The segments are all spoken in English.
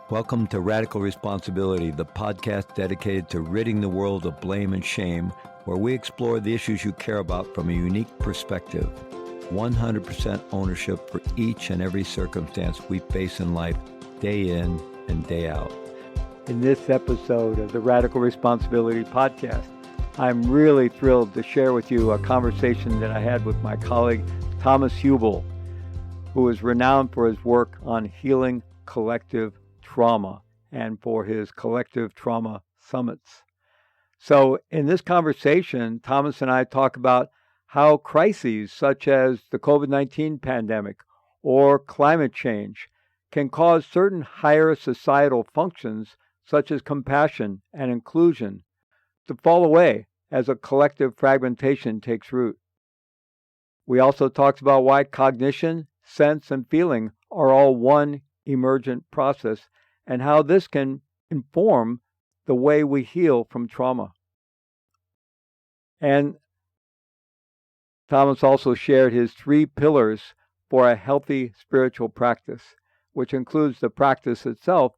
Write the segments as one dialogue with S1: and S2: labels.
S1: Welcome to Radical Responsibility, the podcast dedicated to ridding the world of blame and shame, where we explore the issues you care about from a unique perspective. 100% ownership for each and every circumstance we face in life, day in and day out. In this episode of the Radical Responsibility podcast, I'm really thrilled to share with you a conversation that I had with my colleague, Thomas Hübl, who is renowned for his work on healing collective trauma and for his collective trauma summits. So in this conversation, Thomas and I talk about how crises such as the COVID-19 pandemic or climate change can cause certain higher societal functions such as compassion and inclusion to fall away as a collective fragmentation takes root. We also talked about why cognition, sense, and feeling are all one emergent process and how this can inform the way we heal from trauma. And Thomas also shared his 3 pillars for a healthy spiritual practice, which includes the practice itself,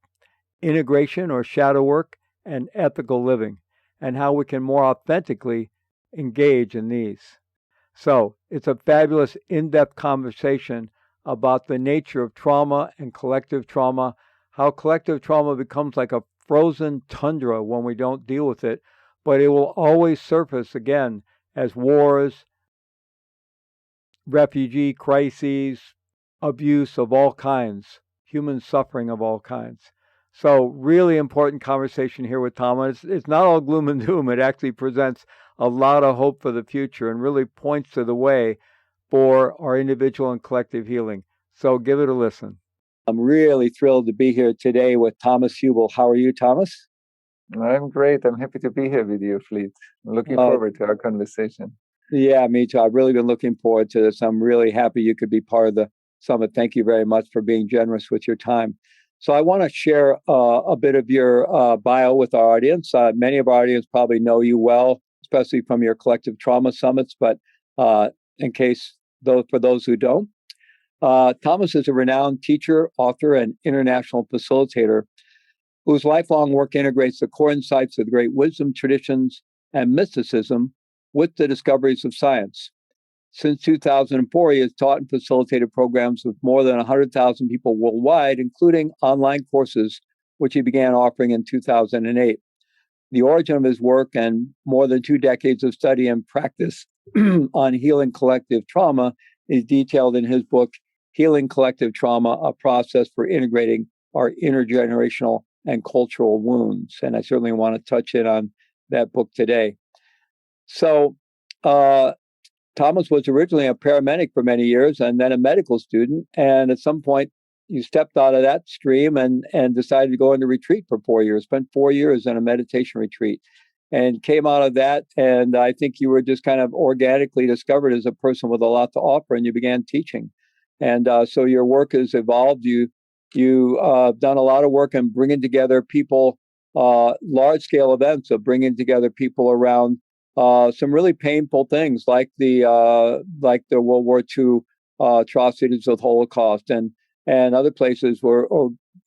S1: integration or shadow work, and ethical living, and how we can more authentically engage in these. So it's a fabulous in-depth conversation about the nature of trauma and collective trauma, how collective trauma becomes like a frozen tundra when we don't deal with it, but it will always surface again as wars, refugee crises, abuse of all kinds, human suffering of all kinds. So really important conversation here with Thomas. It's not all gloom and doom. It actually presents a lot of hope for the future and really points to the way for our individual and collective healing. So give it a listen. I'm really thrilled to be here today with Thomas Hübl. How are you, Thomas?
S2: I'm great. I'm happy to be here with you, Fleet. I'm looking forward to our conversation.
S1: Yeah, me too. I've really been looking forward to this. I'm really happy you could be part of the summit. Thank you very much for being generous with your time. So I want to share a bit of your bio with our audience. Many of our audience probably know you well, especially from your collective trauma summits, but in case for those who don't, Thomas is a renowned teacher, author, and international facilitator whose lifelong work integrates the core insights of the great wisdom traditions and mysticism with the discoveries of science. Since 2004, he has taught and facilitated programs with more than 100,000 people worldwide, including online courses, which he began offering in 2008. The origin of his work and more than 2 decades of study and practice on healing collective trauma is detailed in his book, Healing Collective Trauma, a process for integrating our intergenerational and cultural wounds. And I certainly want to touch in on that book today. So Thomas was originally a paramedic for many years and then a medical student. And at some point, you stepped out of that stream and decided to go into retreat for 4 years, spent 4 years in a meditation retreat and came out of that. And I think you were just kind of organically discovered as a person with a lot to offer, and you began teaching. And so your work has evolved. You've done a lot of work in bringing together people, large-scale events of bringing together people around some really painful things like the World War II atrocities of the Holocaust and other places where,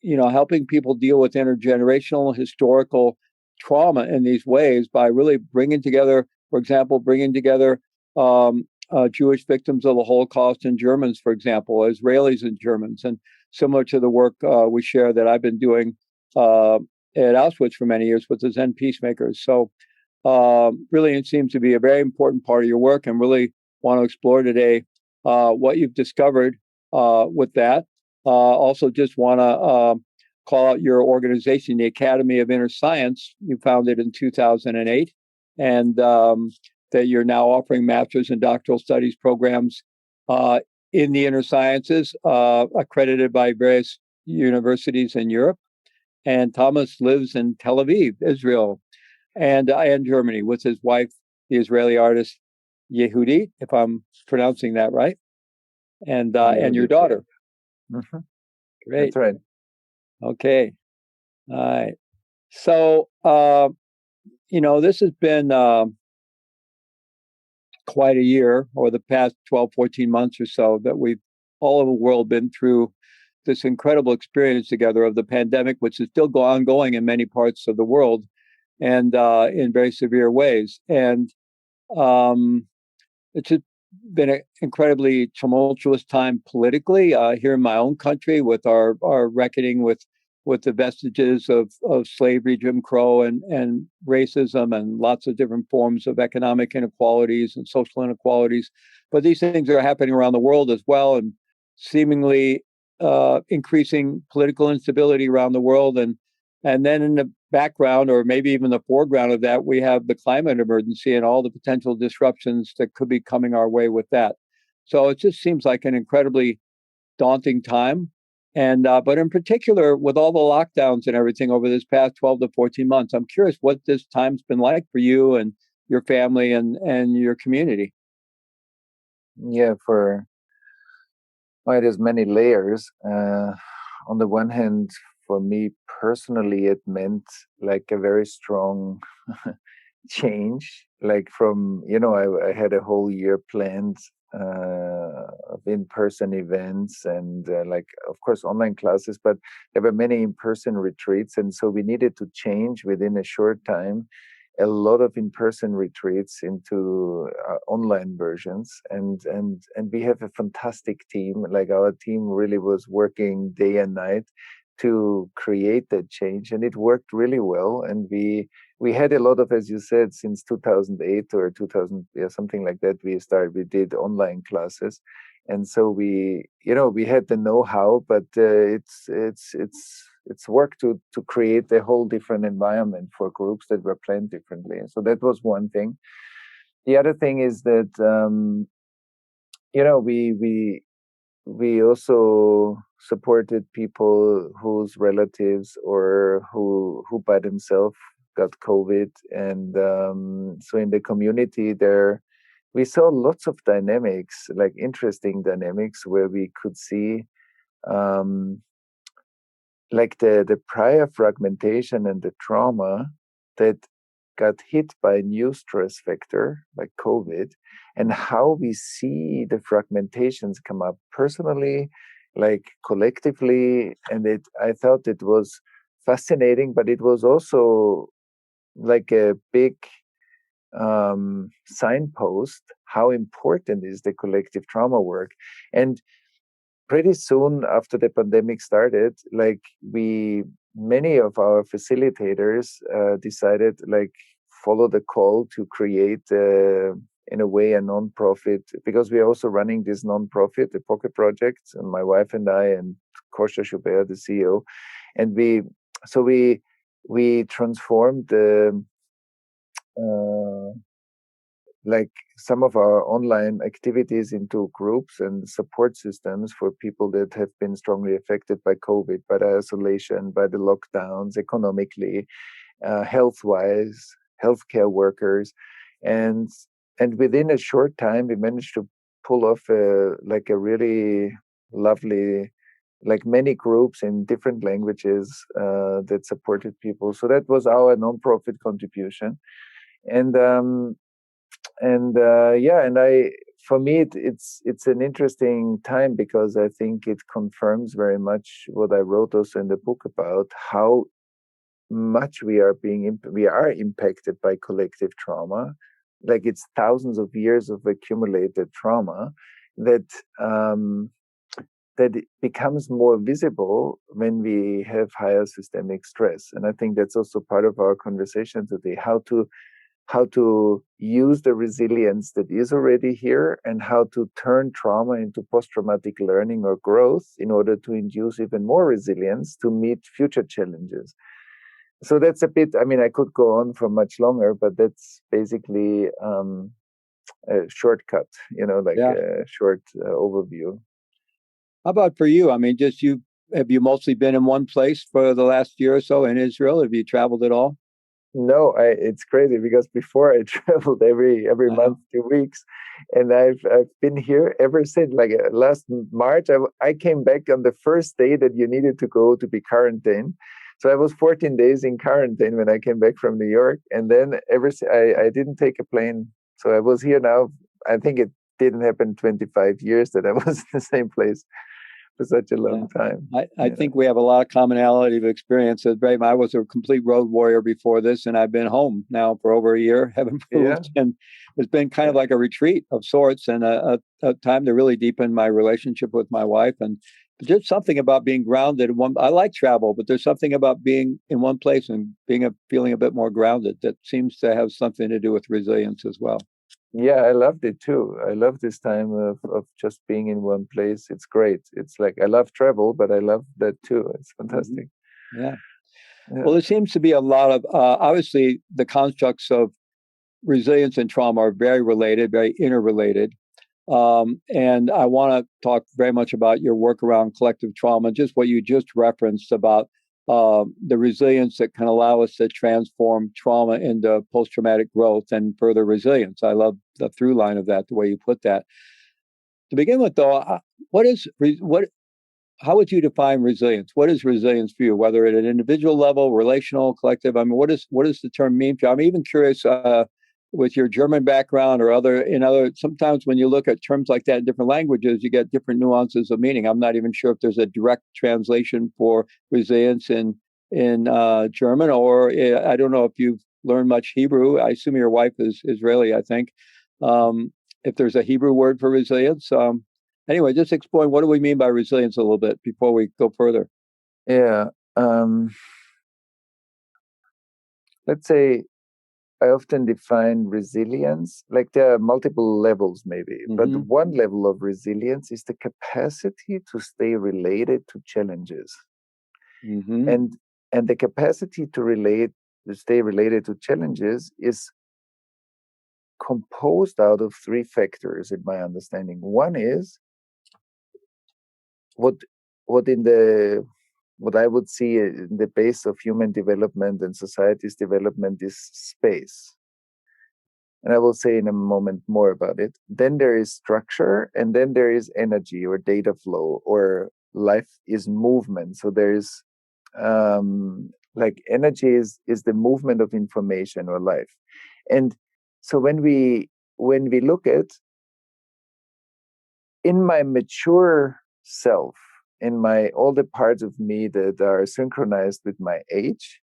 S1: helping people deal with intergenerational historical trauma in these ways by really bringing together, for example, Jewish victims of the Holocaust and Germans, for example, Israelis and Germans, and similar to the work we share that I've been doing at Auschwitz for many years with the Zen peacemakers. So really, it seems to be a very important part of your work, and really want to explore today what you've discovered with that. Also, just want to call out your organization, the Academy of Inner Science. You founded in 2008, and that you're now offering master's and doctoral studies programs in the inner sciences, accredited by various universities in Europe. And Thomas lives in Tel Aviv, Israel, and Germany with his wife, the Israeli artist Yehudi, if I'm pronouncing that right, and your daughter.
S2: Mm-hmm.
S1: Great.
S2: That's right.
S1: Okay. All right. So, this has been quite a year, or the past 12, 14 months or so, that we've all over the world been through this incredible experience together of the pandemic, which is still ongoing in many parts of the world, and in very severe ways. And it's just been an incredibly tumultuous time politically here in my own country, with our reckoning with the vestiges of slavery, Jim Crow, and racism, and lots of different forms of economic inequalities and social inequalities. But these things are happening around the world as well, and seemingly increasing political instability around the world. And then in the background, or maybe even the foreground of that, we have the climate emergency and all the potential disruptions that could be coming our way with that. So it just seems like an incredibly daunting time. And but in particular, with all the lockdowns and everything over this past 12 to 14 months, I'm curious what this time's been like for you and your family and your community.
S2: Yeah, there's many layers. On the one hand, for me personally, it meant like a very strong change. Like from, I had a whole year planned of in-person events and like, of course, online classes, but there were many in-person retreats. And so we needed to change within a short time a lot of in-person retreats into online versions. And we have a fantastic team. Like our team really was working day and night to create that change, and it worked really well. And we had a lot of, as you said, since 2008 or 2000, something like that, we did online classes. And so we had the know-how, but it's work to create a whole different environment for groups that were planned differently. So that was one thing. The other thing is that we also supported people whose relatives or who by themselves got COVID. And so in the community there, we saw lots of dynamics, like interesting dynamics, where we could see like the prior fragmentation and the trauma that got hit by a new stress factor like COVID, and how we see the fragmentations come up personally, like collectively. And I thought it was fascinating, but it was also like a big signpost how important is the collective trauma work. And pretty soon after the pandemic started, like many of our facilitators decided, like, follow the call to create in a way a non-profit, because we are also running this non-profit, the Pocket Project, and my wife and I, and Kosha Schubert, the CEO. And we transformed the like some of our online activities into groups and support systems for people that have been strongly affected by COVID, by the isolation, by the lockdowns, economically, health-wise, healthcare workers. And within a short time, we managed to pull off a really lovely, like many groups in different languages that supported people. So that was our nonprofit contribution. For me, it's an interesting time, because I think it confirms very much what I wrote also in the book about how much we are impacted by collective trauma. Like, it's thousands of years of accumulated trauma that it becomes more visible when we have higher systemic stress. And I think that's also part of our conversation today, how to use the resilience that is already here, and how to turn trauma into post-traumatic learning or growth in order to induce even more resilience to meet future challenges. So that's a bit, I mean, I could go on for much longer, but that's basically a shortcut, a short overview.
S1: How about for you? I mean, have you mostly been in one place for the last year or so in Israel? Have you traveled at all?
S2: No, it's crazy, because before I traveled every month, 2 weeks, and I've been here ever since. Like last March, I came back on the first day that you needed to go to be quarantined. So I was 14 days in quarantine when I came back from New York, and then I didn't take a plane. So I was here now. I think it didn't happen 25 years that I was in the same place. for such a long time.
S1: I think we have a lot of commonality of experiences. I was a complete road warrior before this, and I've been home now for over a year, haven't moved, and it's been kind of like a retreat of sorts and a time to really deepen my relationship with my wife. And there's something about being grounded in one. I like travel, but there's something about being in one place and feeling a bit more grounded that seems to have something to do with resilience as well.
S2: Yeah, I loved it too. I love this time of just being in one place. It's great. It's like I love travel, but I love that too. It's fantastic.
S1: Yeah. Well, there seems to be a lot of, obviously, the constructs of resilience and trauma are very related, very interrelated. And I want to talk very much about your work around collective trauma, just what you just referenced about the resilience that can allow us to transform trauma into post-traumatic growth and further resilience. I love the through line of that, the way you put that. To begin with, though, how would you define resilience? What is resilience for you, whether at an individual level, relational, collective? I mean, what does the term mean for you? I'm even curious with your German background or sometimes when you look at terms like that in different languages, you get different nuances of meaning. I'm not even sure if there's a direct translation for resilience in German, or I don't know if you've learned much Hebrew. I assume your wife is Israeli, I think. If there's a Hebrew word for resilience. Anyway, just explain what do we mean by resilience a little bit before we go further.
S2: Yeah. Let's say I often define resilience, like there are multiple levels maybe, but one level of resilience is the capacity to stay related to challenges. And the capacity to stay related to challenges is composed out of three factors in my understanding. One is what I would see in the base of human development and society's development is space. And I will say in a moment more about it. Then there is structure, and then there is energy or data flow, or life is movement. So there is like energy is the movement of information or life. And so when we look at in my mature self, in all the parts of me that are synchronized with my age,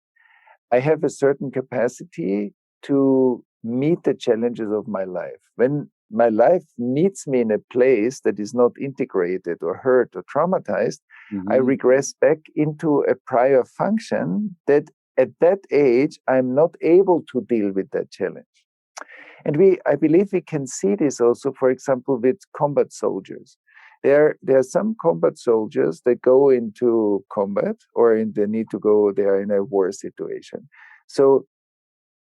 S2: I have a certain capacity to meet the challenges of my life. When my life meets me in a place that is not integrated or hurt or traumatized, I regress back into a prior function that at that age, I'm not able to deal with that challenge. And I believe we can see this also, for example, with combat soldiers. There are some combat soldiers that go into combat they need to go there in a war situation. So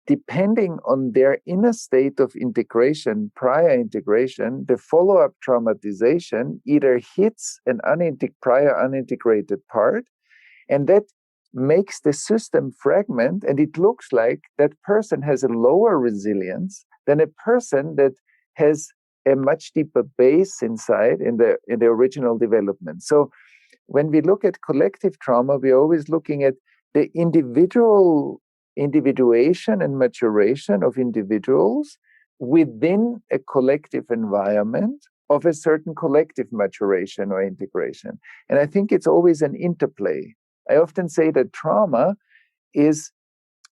S2: depending on their inner state of integration, prior integration, the follow-up traumatization either hits an prior unintegrated part, and that makes the system fragment, and it looks like that person has a lower resilience than a person that has a much deeper base inside in the original development. So when we look at collective trauma, we're always looking at the individuation and maturation of individuals within a collective environment of a certain collective maturation or integration. And I think it's always an interplay. I often say that trauma is,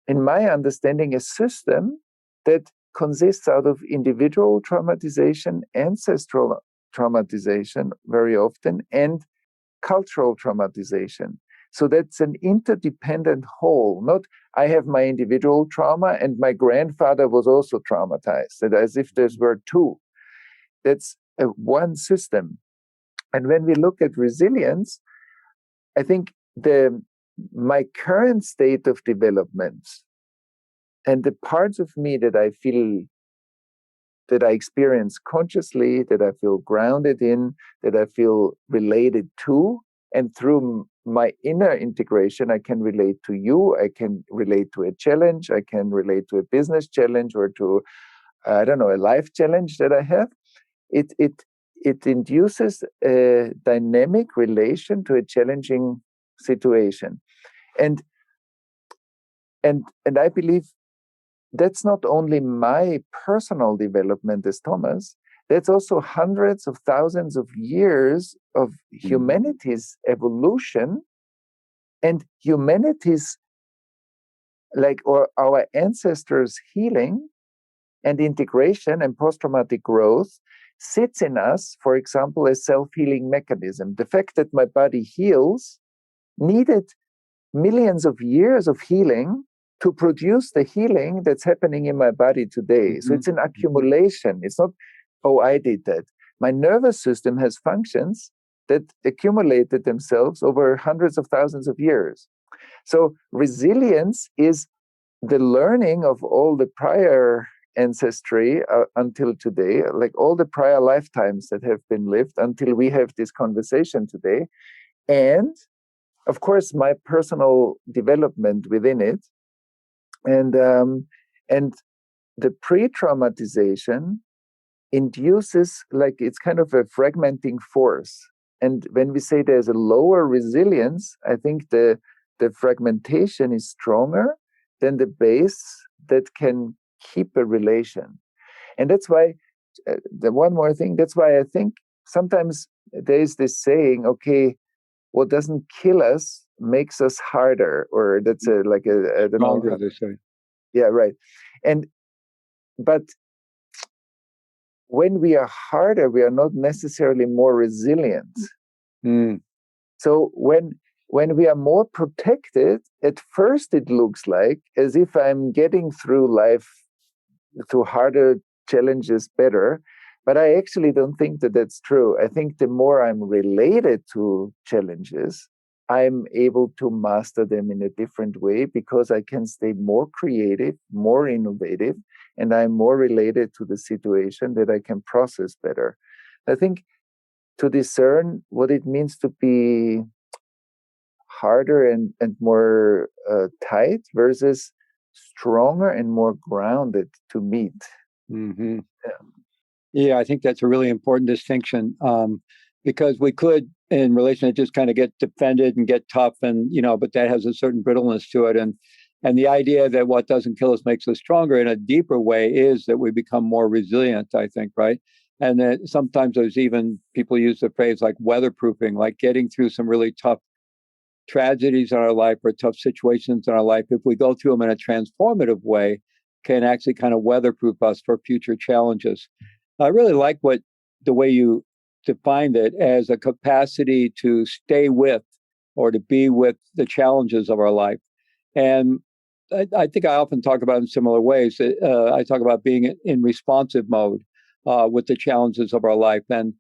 S2: in my understanding, a system that consists out of individual traumatization, ancestral traumatization very often, and cultural traumatization. So that's an interdependent whole. Not I have my individual trauma and my grandfather was also traumatized, as if there were two. That's one system. And when we look at resilience, I think my current state of development and the parts of me that I feel, that I experience consciously, that I feel grounded in, that I feel related to, and through my inner integration, I can relate to you, I can relate to a challenge, I can relate to a business challenge or to, a life challenge that I have. It induces a dynamic relation to a challenging situation. And I believe that's not only my personal development as Thomas, that's also hundreds of thousands of years of humanity's evolution and humanity's, or our ancestors' healing and integration and post-traumatic growth sits in us, for example, a self-healing mechanism. The fact that my body heals needed millions of years of healing to produce the healing that's happening in my body today. So it's an accumulation. It's not, oh, I did that. My nervous system has functions that accumulated themselves over hundreds of thousands of years. So resilience is the learning of all the prior ancestry until today, like all the prior lifetimes that have been lived until we have this conversation today. And of course, my personal development within it. And the pre-traumatization induces, it's kind of a fragmenting force. And when we say there's a lower resilience, I think the fragmentation is stronger than the base that can keep a relation. And that's why, the one more thing, that's why I think sometimes there is this saying, okay, what doesn't kill us makes us harder, or that's I don't
S1: Stronger,
S2: know.
S1: they say.
S2: Yeah, right. But when we are harder, we are not necessarily more resilient. So when we are more protected, at first it looks like as if I'm getting through life, through harder challenges better. But I actually don't think that that's true. I think the more I'm related to challenges, I'm able to master them in a different way because I can stay more creative, more innovative, and I'm more related to the situation that I can process better. I think to discern what it means to be harder and more tight versus stronger and more grounded to meet.
S1: Mm-hmm. Yeah, I think that's a really important distinction, because we could, in relation, to just kind of get defended and get tough, and but that has a certain brittleness to it, and the idea that what doesn't kill us makes us stronger in a deeper way is that we become more resilient, I think, right? And that sometimes there's even people use the phrase like weatherproofing, like getting through some really tough tragedies in our life or tough situations in our life. If we go through them in a transformative way, can actually kind of weatherproof us for future challenges. I really like the way you defined it as a capacity to stay with or to be with the challenges of our life. And I think I often talk about it in similar ways. I talk about being in responsive mode with the challenges of our life. And,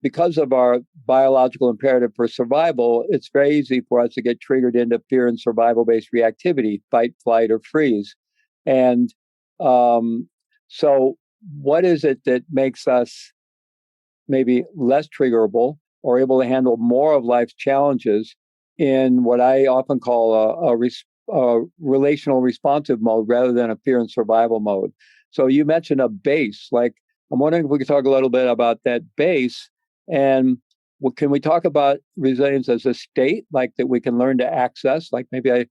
S1: because of our biological imperative for survival, it's very easy for us to get triggered into fear and survival-based reactivity, fight, flight, or freeze. And so what is it that makes us maybe less triggerable or able to handle more of life's challenges in what I often call a relational responsive mode rather than a fear and survival mode? So you mentioned a base. I'm wondering if we could talk a little bit about that base, and can we talk about resilience as a state, like that we can learn to access? Like maybe I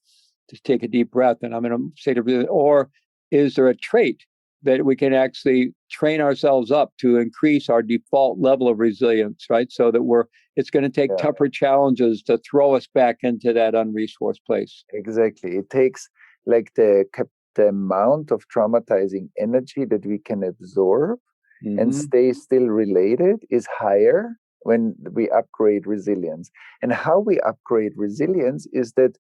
S1: just take a deep breath and I'm in a state of resilience, or is there a trait that we can actually train ourselves up to increase our default level of resilience, right? So that it's going to take tougher challenges to throw us back into that unresourced place.
S2: Exactly. It takes the amount of traumatizing energy that we can absorb and stay still related is higher when we upgrade resilience. And how we upgrade resilience is that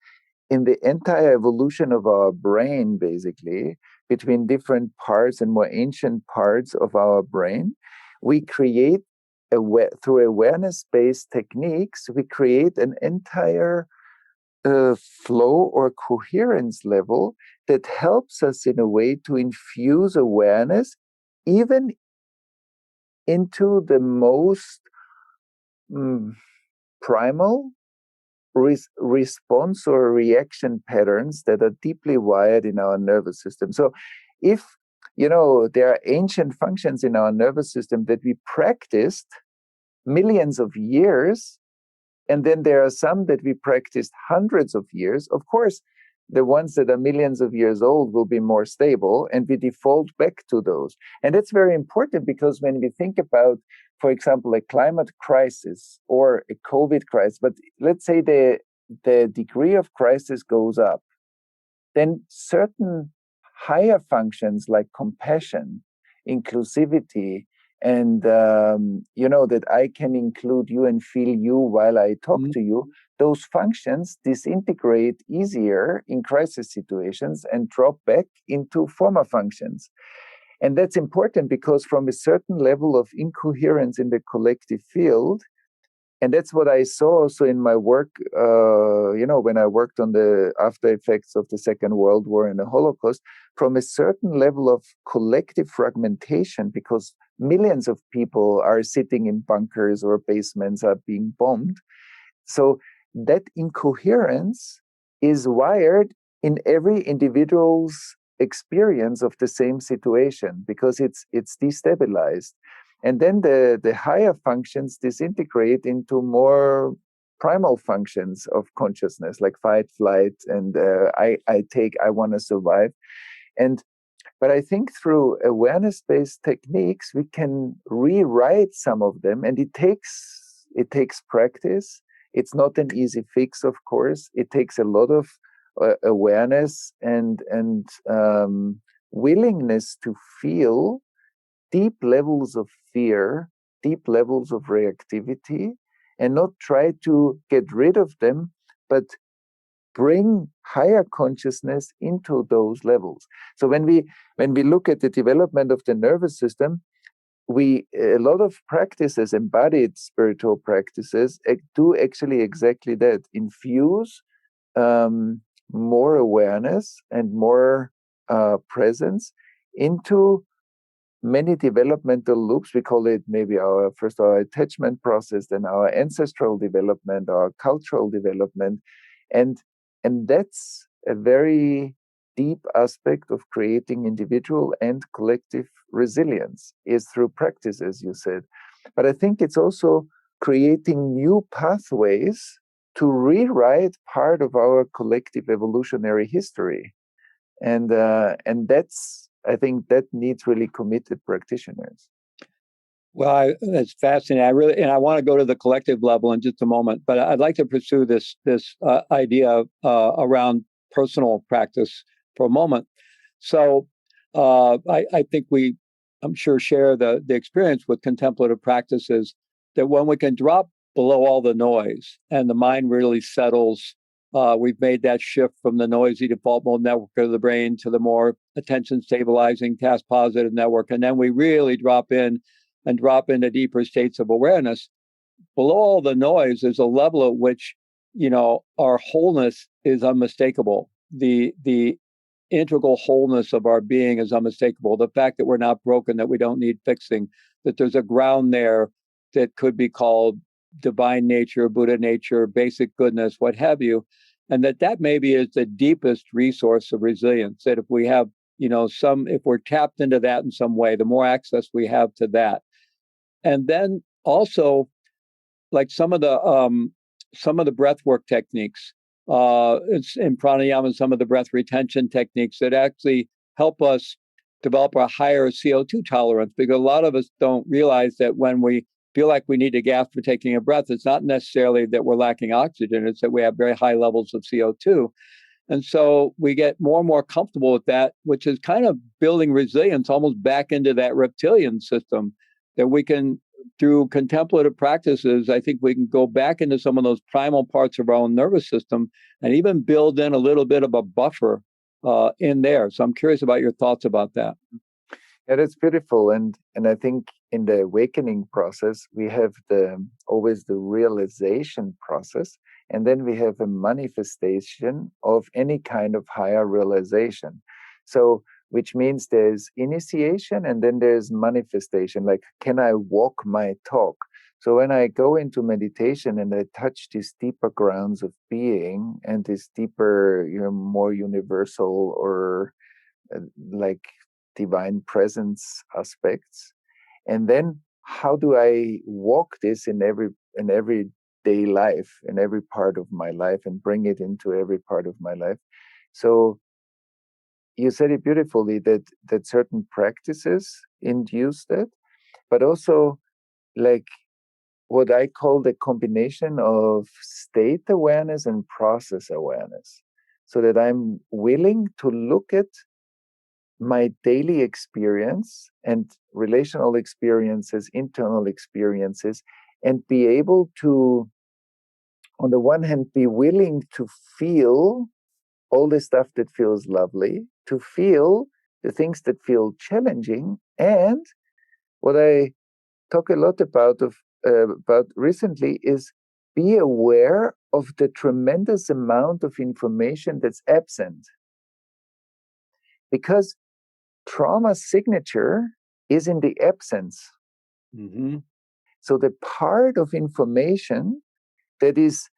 S2: in the entire evolution of our brain, basically, between different parts and more ancient parts of our brain, we create, through awareness-based techniques, we create an entire flow or coherence level that helps us in a way to infuse awareness even into the most primal response or reaction patterns that are deeply wired in our nervous system. So if, there are ancient functions in our nervous system that we practiced millions of years, and then there are some that we practiced hundreds of years, of course, the ones that are millions of years old will be more stable, and we default back to those. And that's very important, because when we think about, for example, a climate crisis or a COVID crisis, but let's say the degree of crisis goes up, then certain higher functions like compassion, inclusivity, and that I can include you and feel you while I talk to you, those functions disintegrate easier in crisis situations and drop back into former functions. And that's important, because from a certain level of incoherence in the collective field, and that's what I saw also in my work, when I worked on the after effects of the Second World War and the Holocaust, from a certain level of collective fragmentation, because millions of people are sitting in bunkers or basements, are being bombed. So that incoherence is wired in every individual's experience of the same situation, because it's destabilized. And then the higher functions disintegrate into more primal functions of consciousness, like fight, flight, and I want to survive. But I think through awareness-based techniques, we can rewrite some of them, and it takes practice. It's not an easy fix, of course. It takes a lot of awareness and willingness to feel deep levels of fear, deep levels of reactivity, and not try to get rid of them, but bring higher consciousness into those levels. So when we look at the development of the nervous system, a lot of practices, embodied spiritual practices, do actually exactly that: infuse more awareness and more presence into many developmental loops. We call it maybe our attachment process, then our ancestral development, our cultural development. And that's a very deep aspect of creating individual and collective resilience, is through practice, as you said. But I think it's also creating new pathways to rewrite part of our collective evolutionary history. And that's, I think, that needs really committed practitioners.
S1: Well, that's fascinating. I want to go to the collective level in just a moment, but I'd like to pursue this idea around personal practice for a moment. So I think I'm sure, share the experience with contemplative practices, that when we can drop below all the noise and the mind really settles, we've made that shift from the noisy default mode network of the brain to the more attention stabilizing task positive network. And then we really drop into deeper states of awareness. Below all the noise is a level at which, our wholeness is unmistakable. The integral wholeness of our being is unmistakable. The fact that we're not broken, that we don't need fixing, that there's a ground there that could be called divine nature, Buddha nature, basic goodness, what have you. And that maybe is the deepest resource of resilience, that if we have, if we're tapped into that in some way, the more access we have to that. And then also, like some of the breath work techniques, it's in pranayama, some of the breath retention techniques that actually help us develop a higher CO2 tolerance, because a lot of us don't realize that when we feel like we need to gasp for taking a breath, it's not necessarily that we're lacking oxygen, it's that we have very high levels of CO2. And so we get more and more comfortable with that, which is kind of building resilience almost back into that reptilian system, that we can, through contemplative practices, I think we can go back into some of those primal parts of our own nervous system and even build in a little bit of a buffer in there. So I'm curious about your thoughts about that.
S2: Yeah, that's beautiful. And I think in the awakening process, we have always the realization process, and then we have a manifestation of any kind of higher realization. So, which means there's initiation and then there's manifestation. Like, can I walk my talk? So when I go into meditation and I touch these deeper grounds of being and this deeper, more universal or like divine presence aspects, and then how do I walk this in everyday life, in every part of my life, and bring it into every part of my life? So you said it beautifully that certain practices induce that, but also like what I call the combination of state awareness and process awareness, so that I'm willing to look at my daily experience and relational experiences, internal experiences, and be able to, on the one hand, be willing to feel all the stuff that feels lovely, to feel the things that feel challenging, and what I talk a lot about recently is be aware of the tremendous amount of information that's absent, because trauma signature is in the absence.
S1: Mm-hmm.
S2: So the part of information that is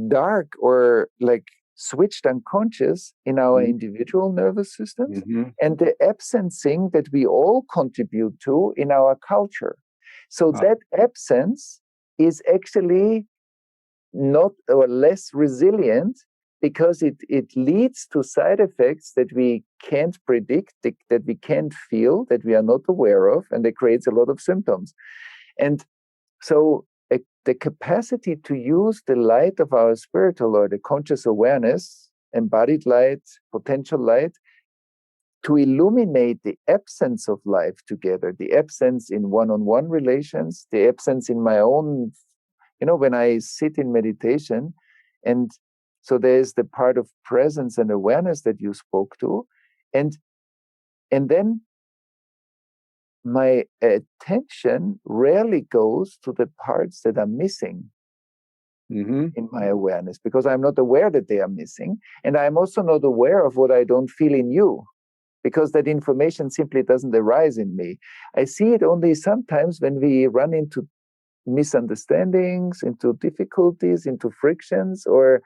S2: dark or like switched unconscious in our
S1: Mm-hmm.
S2: individual nervous systems,
S1: Mm-hmm.
S2: and the absencing that we all contribute to in our culture. So that absence is actually not or less resilient, because it leads to side effects that we can't predict, that we can't feel, that we are not aware of, and it creates a lot of symptoms. And so the capacity to use the light of our spiritual or the conscious awareness, embodied light, potential light, to illuminate the absence of life together, the absence in one-on-one relations, the absence in my own, when I sit in meditation. And so there's the part of presence and awareness that you spoke to. And then my attention rarely goes to the parts that are missing
S1: Mm-hmm.
S2: in my awareness, because I'm not aware that they are missing. And I'm also not aware of what I don't feel in you, because that information simply doesn't arise in me. I see it only sometimes when we run into misunderstandings, into difficulties, into frictions, or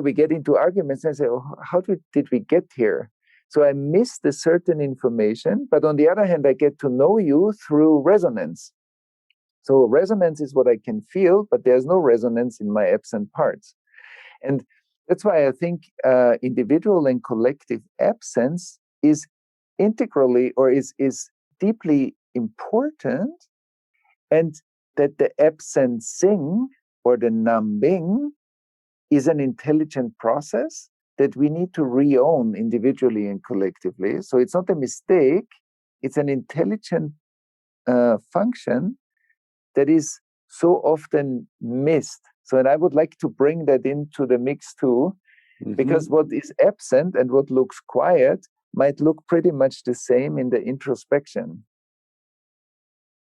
S2: we get into arguments and say, oh, how did we get here? So I missed a certain information, but on the other hand, I get to know you through resonance. So resonance is what I can feel, but there's no resonance in my absent parts. And that's why I think individual and collective absence is integrally, or is deeply important, and that the absencing or the numbing is an intelligent process that we need to re-own individually and collectively. So it's not a mistake, it's an intelligent function that is so often missed. So, and I would like to bring that into the mix too, because what is absent and what looks quiet might look pretty much the same in the introspection.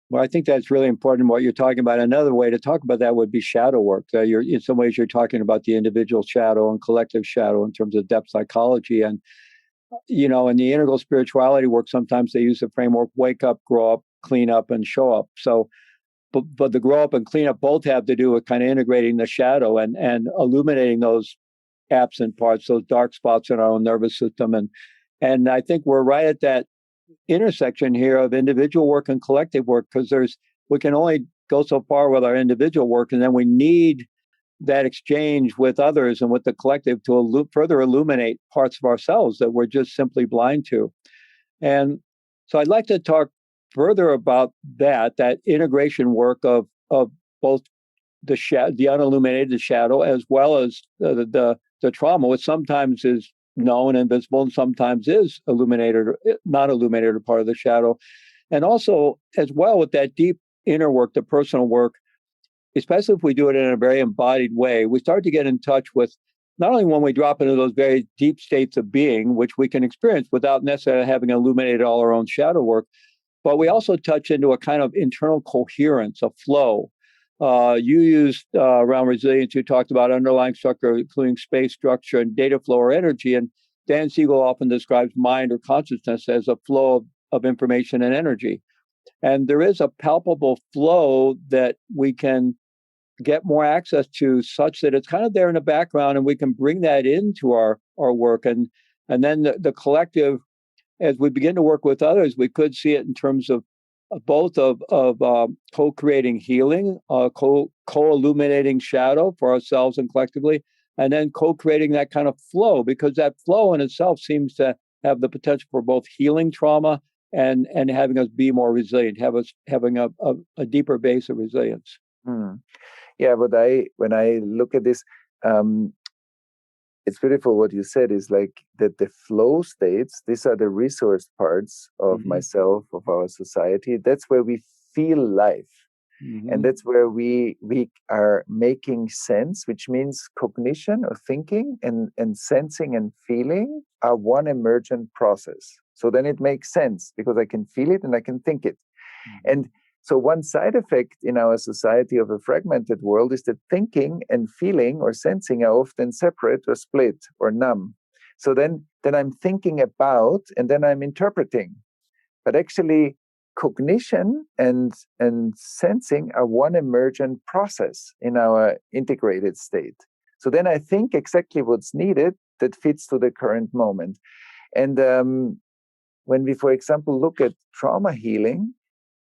S1: Well, I think that's really important what you're talking about. Another way to talk about that would be shadow work. In some ways, you're talking about the individual shadow and collective shadow in terms of depth psychology. And, in the integral spirituality work, sometimes they use the framework, wake up, grow up, clean up, and show up. So, but the grow up and clean up both have to do with kind of integrating the shadow and illuminating those absent parts, those dark spots in our own nervous system. And I think we're right at that intersection here of individual work and collective work, because we can only go so far with our individual work, and then we need that exchange with others and with the collective to further illuminate parts of ourselves that we're just simply blind to. And so I'd like to talk further about that integration work of both the unilluminated shadow, as well as the trauma, which sometimes is known and visible, and sometimes is illuminated or not illuminated, or part of the shadow. And also, as well, with that deep inner work, the personal work, especially if we do it in a very embodied way, we start to get in touch with not only when we drop into those very deep states of being, which we can experience without necessarily having illuminated all our own shadow work, but we also touch into a kind of internal coherence, a flow. You used around resilience, you talked about underlying structure, including space, structure, and data flow or energy. And Dan Siegel often describes mind or consciousness as a flow of information and energy. And there is a palpable flow that we can get more access to, such that it's kind of there in the background, and we can bring that into our work. And then the collective, as we begin to work with others, we could see it in terms of both of co-creating healing, co-illuminating shadow for ourselves and collectively, and then co-creating that kind of flow, because that flow in itself seems to have the potential for both healing trauma and having us be more resilient, having a deeper base of resilience.
S2: Yeah, but when I look at this, it's beautiful what you said is like that the flow states, these are the resource parts of myself, of our society. That's where we feel life. And that's where we are making sense, which means cognition or thinking and sensing and feeling are one emergent process. So then it makes sense because I can feel it and I can think it. And so one side effect in our society of a fragmented world is that thinking and feeling or sensing are often separate or split or numb. So then I'm thinking about and then I'm interpreting. But actually, cognition and sensing are one emergent process in our integrated state. So then I think exactly what's needed that fits to the current moment. And when we, for example, look at trauma healing,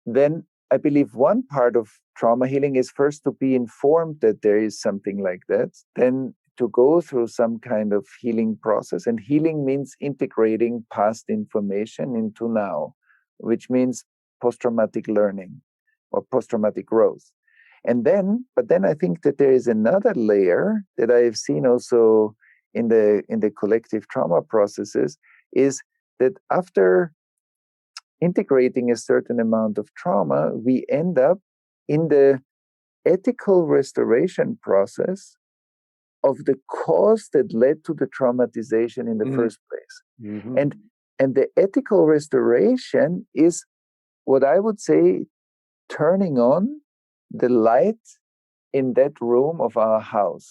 S2: then I believe one part of trauma healing is first to be informed that there is something like that, then to go through some kind of healing process. And healing means integrating past information into now, which means post-traumatic learning or post-traumatic growth. But then I think that there is another layer that I have seen also in the collective trauma processes, is that after integrating a certain amount of trauma, we end up in the ethical restoration process of the cause that led to the traumatization in the first place. And the ethical restoration is what I would say turning on the light in that room of our house.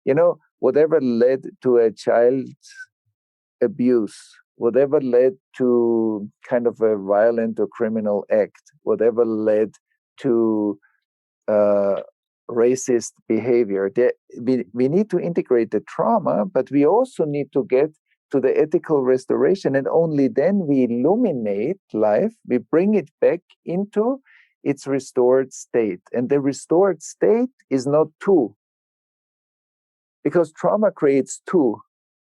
S2: You know, whatever led to a child abuse, whatever led to kind of a violent or criminal act, whatever led to racist behavior, we need to integrate the trauma, but we also need to get to the ethical restoration, and only then we illuminate life, we bring it back into its restored state. And the restored state is not two, because trauma creates two.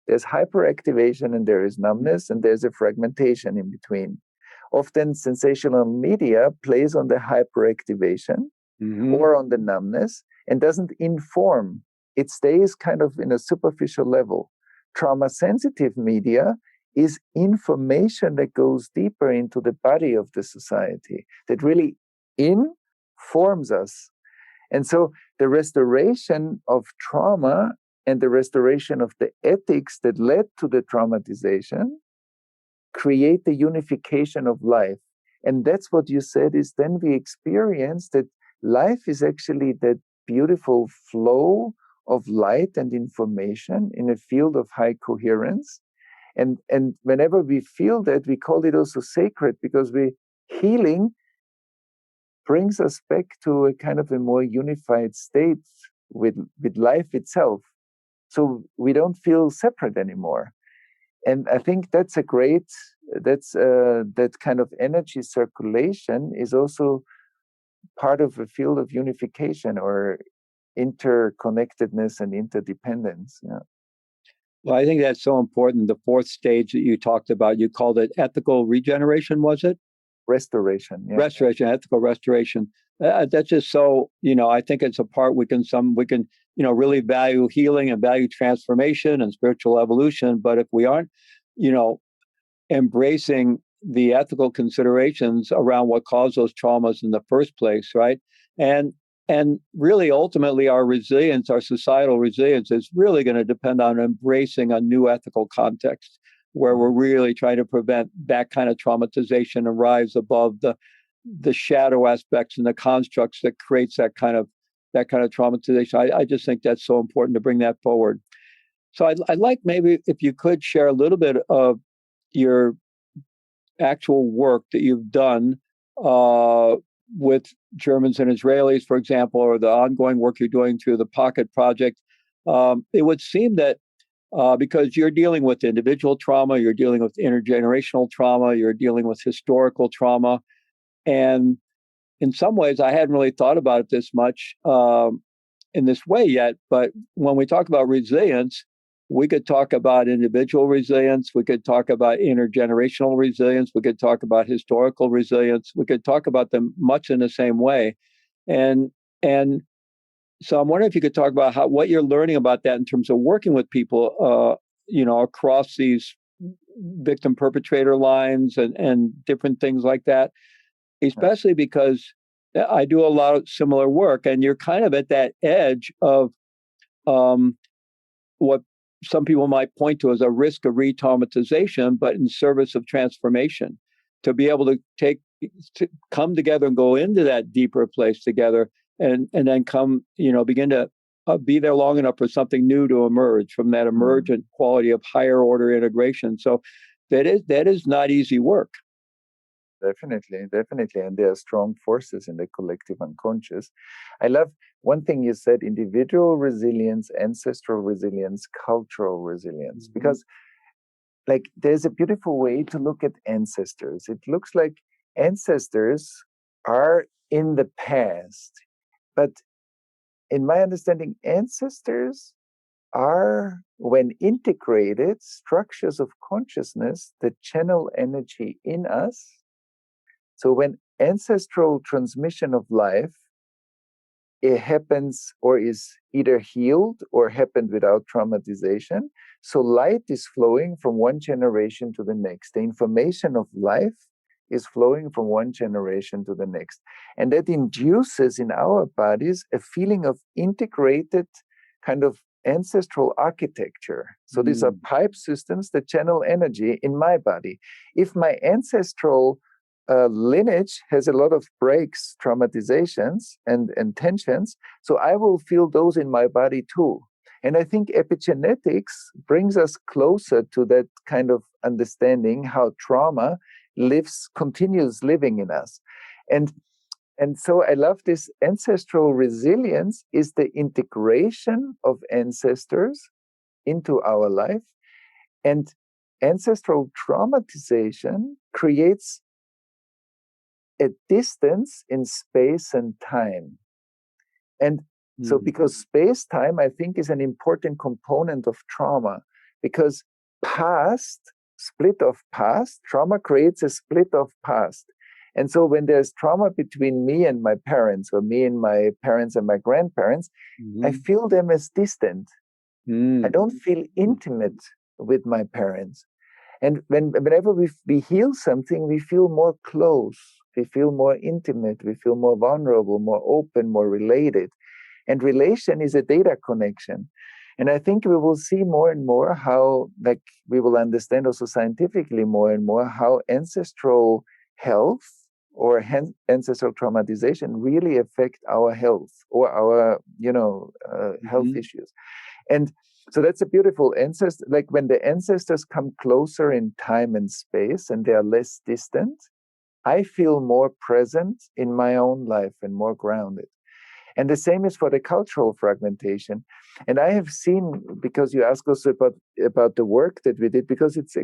S2: There's hyperactivation and there is numbness and there's a fragmentation in between. Often sensational media plays on the hyperactivation or on the numbness and doesn't inform. It stays kind of in a superficial level. Trauma-sensitive media is information that goes deeper into the body of the society, that really informs us. And so the restoration of trauma and the restoration of the ethics that led to the traumatization create the unification of life. And that's what you said, is then we experience that life is actually that beautiful flow of light and information in a field of high coherence. And whenever we feel that, we call it also sacred, because healing brings us back to a kind of a more unified state with life itself. So we don't feel separate anymore. And I think that's that kind of energy circulation is also part of a field of unification or interconnectedness and interdependence. Yeah.
S1: Well, I think that's so important. The fourth stage that you talked about, you called it ethical regeneration, was it?
S2: Restoration. Yeah.
S1: Restoration, ethical restoration. That's just so, I think it's a part we can really value healing and value transformation and spiritual evolution. But if we aren't, embracing the ethical considerations around what caused those traumas in the first place, right? And really, ultimately, our resilience, our societal resilience, is really going to depend on embracing a new ethical context where we're really trying to prevent that kind of traumatization and rise above the shadow aspects and the constructs that creates that kind of traumatization. I just think that's so important to bring that forward. So I'd like maybe if you could share a little bit of your actual work that you've done with Germans and Israelis, for example, or the ongoing work you're doing through the Pocket Project. It would seem that because you're dealing with individual trauma, you're dealing with intergenerational trauma, you're dealing with historical trauma. And in some ways, I hadn't really thought about it this much. in this way yet, but when we talk about resilience, we could talk about individual resilience, we could talk about intergenerational resilience, we could talk about historical resilience, we could talk about them much in the same way. And so I'm wondering if you could talk about what you're learning about that in terms of working with people, across these victim perpetrator lines and different things like that, especially because I do a lot of similar work, and you're kind of at that edge of what some people might point to as a risk of re-traumatization, but in service of transformation, to be able to come together and go into that deeper place together, and then begin to be there long enough for something new to emerge from that emergent quality of higher order integration. So that is not easy work.
S2: Definitely. And there are strong forces in the collective unconscious. I love one thing you said: individual resilience, ancestral resilience, cultural resilience. Because there's a beautiful way to look at ancestors. It looks like ancestors are in the past, but in my understanding, ancestors are, when integrated, structures of consciousness that channel energy in us. So when ancestral transmission of life, it happens or is either healed or happened without traumatization, so light is flowing from one generation to the next. The information of life is flowing from one generation to the next. And that induces in our bodies a feeling of integrated kind of ancestral architecture. So these are pipe systems that channel energy in my body. If my ancestral lineage has a lot of breaks, traumatizations, and tensions, so I will feel those in my body too. And I think epigenetics brings us closer to that kind of understanding how trauma continues living in us. And so I love this ancestral resilience is the integration of ancestors into our life. And ancestral traumatization creates a distance in space and time. And so because space-time, I think, is an important component of trauma, because split of past, trauma creates a split of past. And so when there's trauma between me and my parents, or me and my parents and my grandparents, I feel them as distant. I don't feel intimate with my parents. And whenever we heal something, we feel more close, we feel more intimate, we feel more vulnerable, more open, more related. And relation is a data connection. And I think we will see more and more how, we will understand also scientifically more and more how ancestral health or ancestral traumatization really affect our health or our, health issues. And so that's a beautiful ancestor. Like when the ancestors come closer in time and space and they are less distant, I feel more present in my own life and more grounded. And the same is for the cultural fragmentation. And I have seen, because you asked us about the work that we did, because it's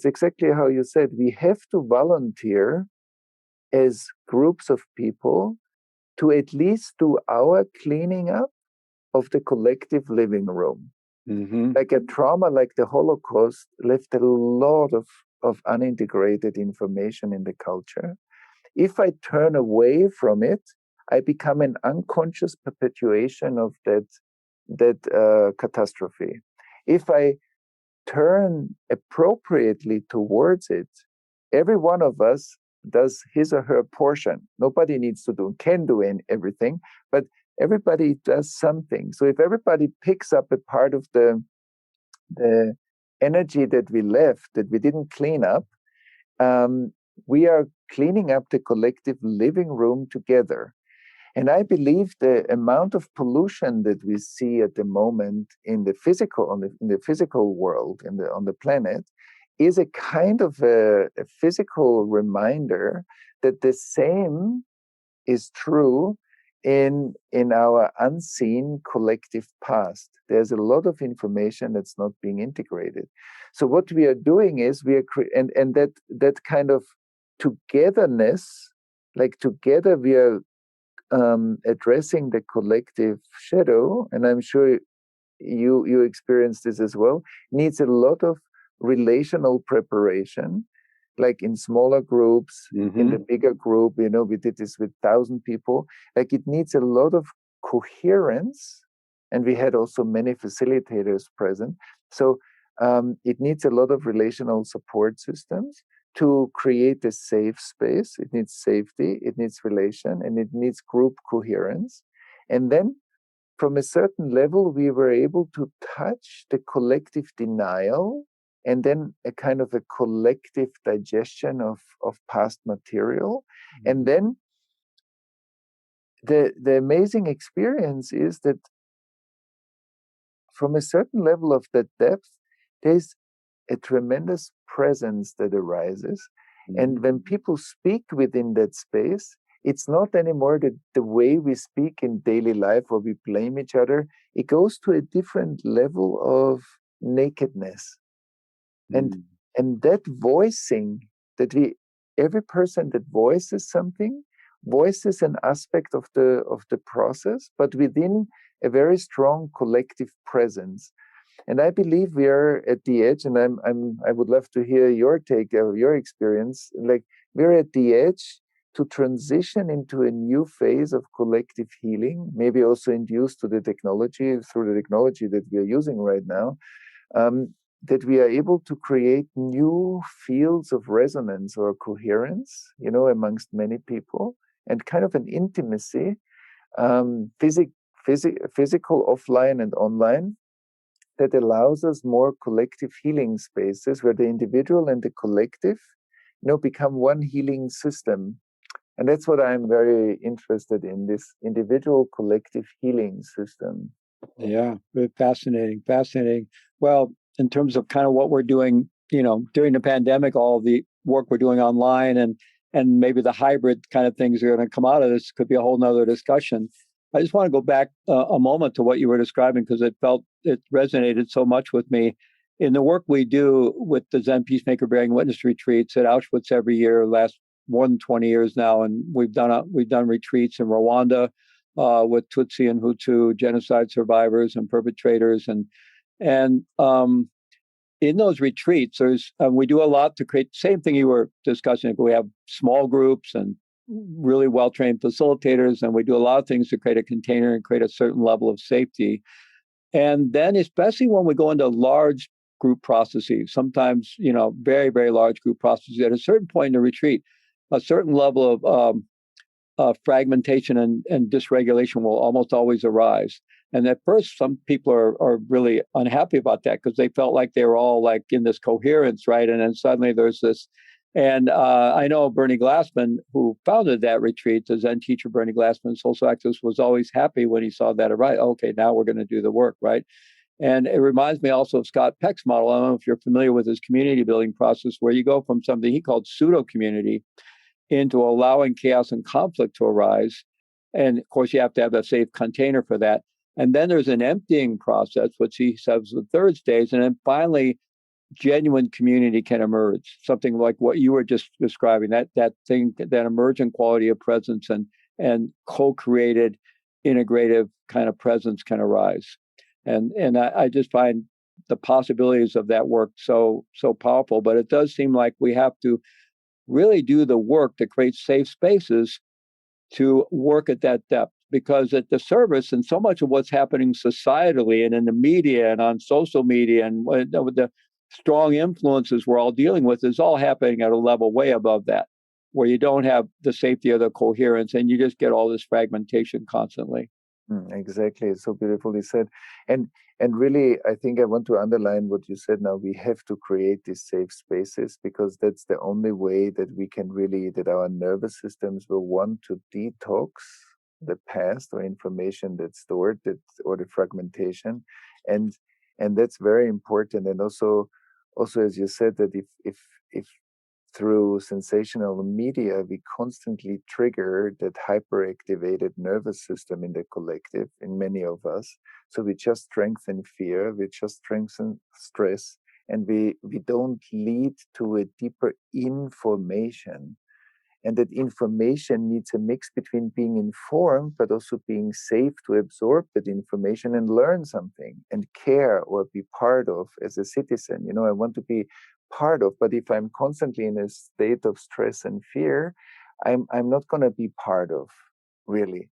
S2: exactly how you said, we have to volunteer as groups of people to at least do our cleaning up of the collective living room. Like a trauma like the Holocaust left a lot of unintegrated information in the culture. If I turn away from it, I become an unconscious perpetuation of that catastrophe. If I turn appropriately towards it, every one of us does his or her portion. Nobody can do everything, but everybody does something. So if everybody picks up a part of the energy that we left, that we didn't clean up, we are cleaning up the collective living room together. And I believe the amount of pollution that we see at the moment in the physical world, on the planet, is a kind of a physical reminder that the same is true in our unseen collective past. There's a lot of information that's not being integrated. So what we are doing is and that kind of togetherness, like together we are addressing the collective shadow, and I'm sure you experience this as well, needs a lot of relational preparation, like in smaller groups, in the bigger group, we did this with 1,000 people. Like it needs a lot of coherence, and we had also many facilitators present. So it needs a lot of relational support systems to create a safe space. It needs safety, it needs relation, and it needs group coherence. And then from a certain level, we were able to touch the collective denial and then a kind of a collective digestion of past material. And then the amazing experience is that from a certain level of that depth, there's a tremendous presence that arises. And when people speak within that space, it's not anymore the way we speak in daily life or we blame each other. It goes to a different level of nakedness. And that voicing, every person that voices something, voices an aspect of the process, but within a very strong collective presence. And I believe we are at the edge, and I would love to hear your take, your experience. Like we're at the edge to transition into a new phase of collective healing, maybe also induced through the technology that we are using right now, that we are able to create new fields of resonance or coherence, amongst many people, and kind of an intimacy, physical, offline, and online, that allows us more collective healing spaces where the individual and the collective, become one healing system. And that's what I'm very interested in, this individual collective healing system.
S1: Yeah, fascinating. Well, in terms of kind of what we're doing, during the pandemic, all the work we're doing online and maybe the hybrid kind of things that are going to come out of this could be a whole nother discussion. I just want to go back a moment to what you were describing, because it resonated so much with me. In the work we do with the Zen Peacemaker Bearing Witness retreats at Auschwitz every year, last more than 20 years now, and we've done retreats in Rwanda with Tutsi and Hutu genocide survivors and perpetrators, and in those retreats, we do a lot to create the same thing you were discussing. We have small groups and really well-trained facilitators, and we do a lot of things to create a container and create a certain level of safety. And then especially when we go into large group processes, sometimes, very, very large group processes, at a certain point in the retreat, a certain level of fragmentation and dysregulation will almost always arise. And at first, some people are really unhappy about that because they felt like they were all like in this coherence, right? And then suddenly there's this. And I know Bernie Glassman, who founded that retreat, the Zen teacher Bernie Glassman, social activist, was always happy when he saw that, right? Okay, now we're going to do the work, right? And it reminds me also of Scott Peck's model. I don't know if you're familiar with his community building process, where you go from something he called pseudo community into allowing chaos and conflict to arise. And of course, you have to have a safe container for that. And then there's an emptying process, which he says the third stage. And then finally, genuine community can emerge, something like what you were just describing, that emergent quality of presence and co-created integrative kind of presence can arise. And I just find the possibilities of that work so powerful. But it does seem like we have to really do the work to create safe spaces to work at that depth, because at the service and so much of what's happening societally and in the media and on social media and with the strong influences we're all dealing with is all happening at a level way above that, where you don't have the safety or the coherence, and you just get all this fragmentation constantly.
S2: Exactly. It's so beautifully said. And really, I think I want to underline what you said now. We have to create these safe spaces, because that's the only way that we can that our nervous systems will want to detox the past or information that's stored, or the fragmentation. And that's very important. And also, as you said, that if through sensational media, we constantly trigger that hyperactivated nervous system in the collective, in many of us. So we just strengthen fear, we just strengthen stress, and we don't lead to a deeper information. and that information needs a mix between being informed but also being safe to absorb that information and learn something and care or be part of as a citizen. I want to be part of, but if I'm constantly in a state of stress and fear, I'm not going to be part of, really.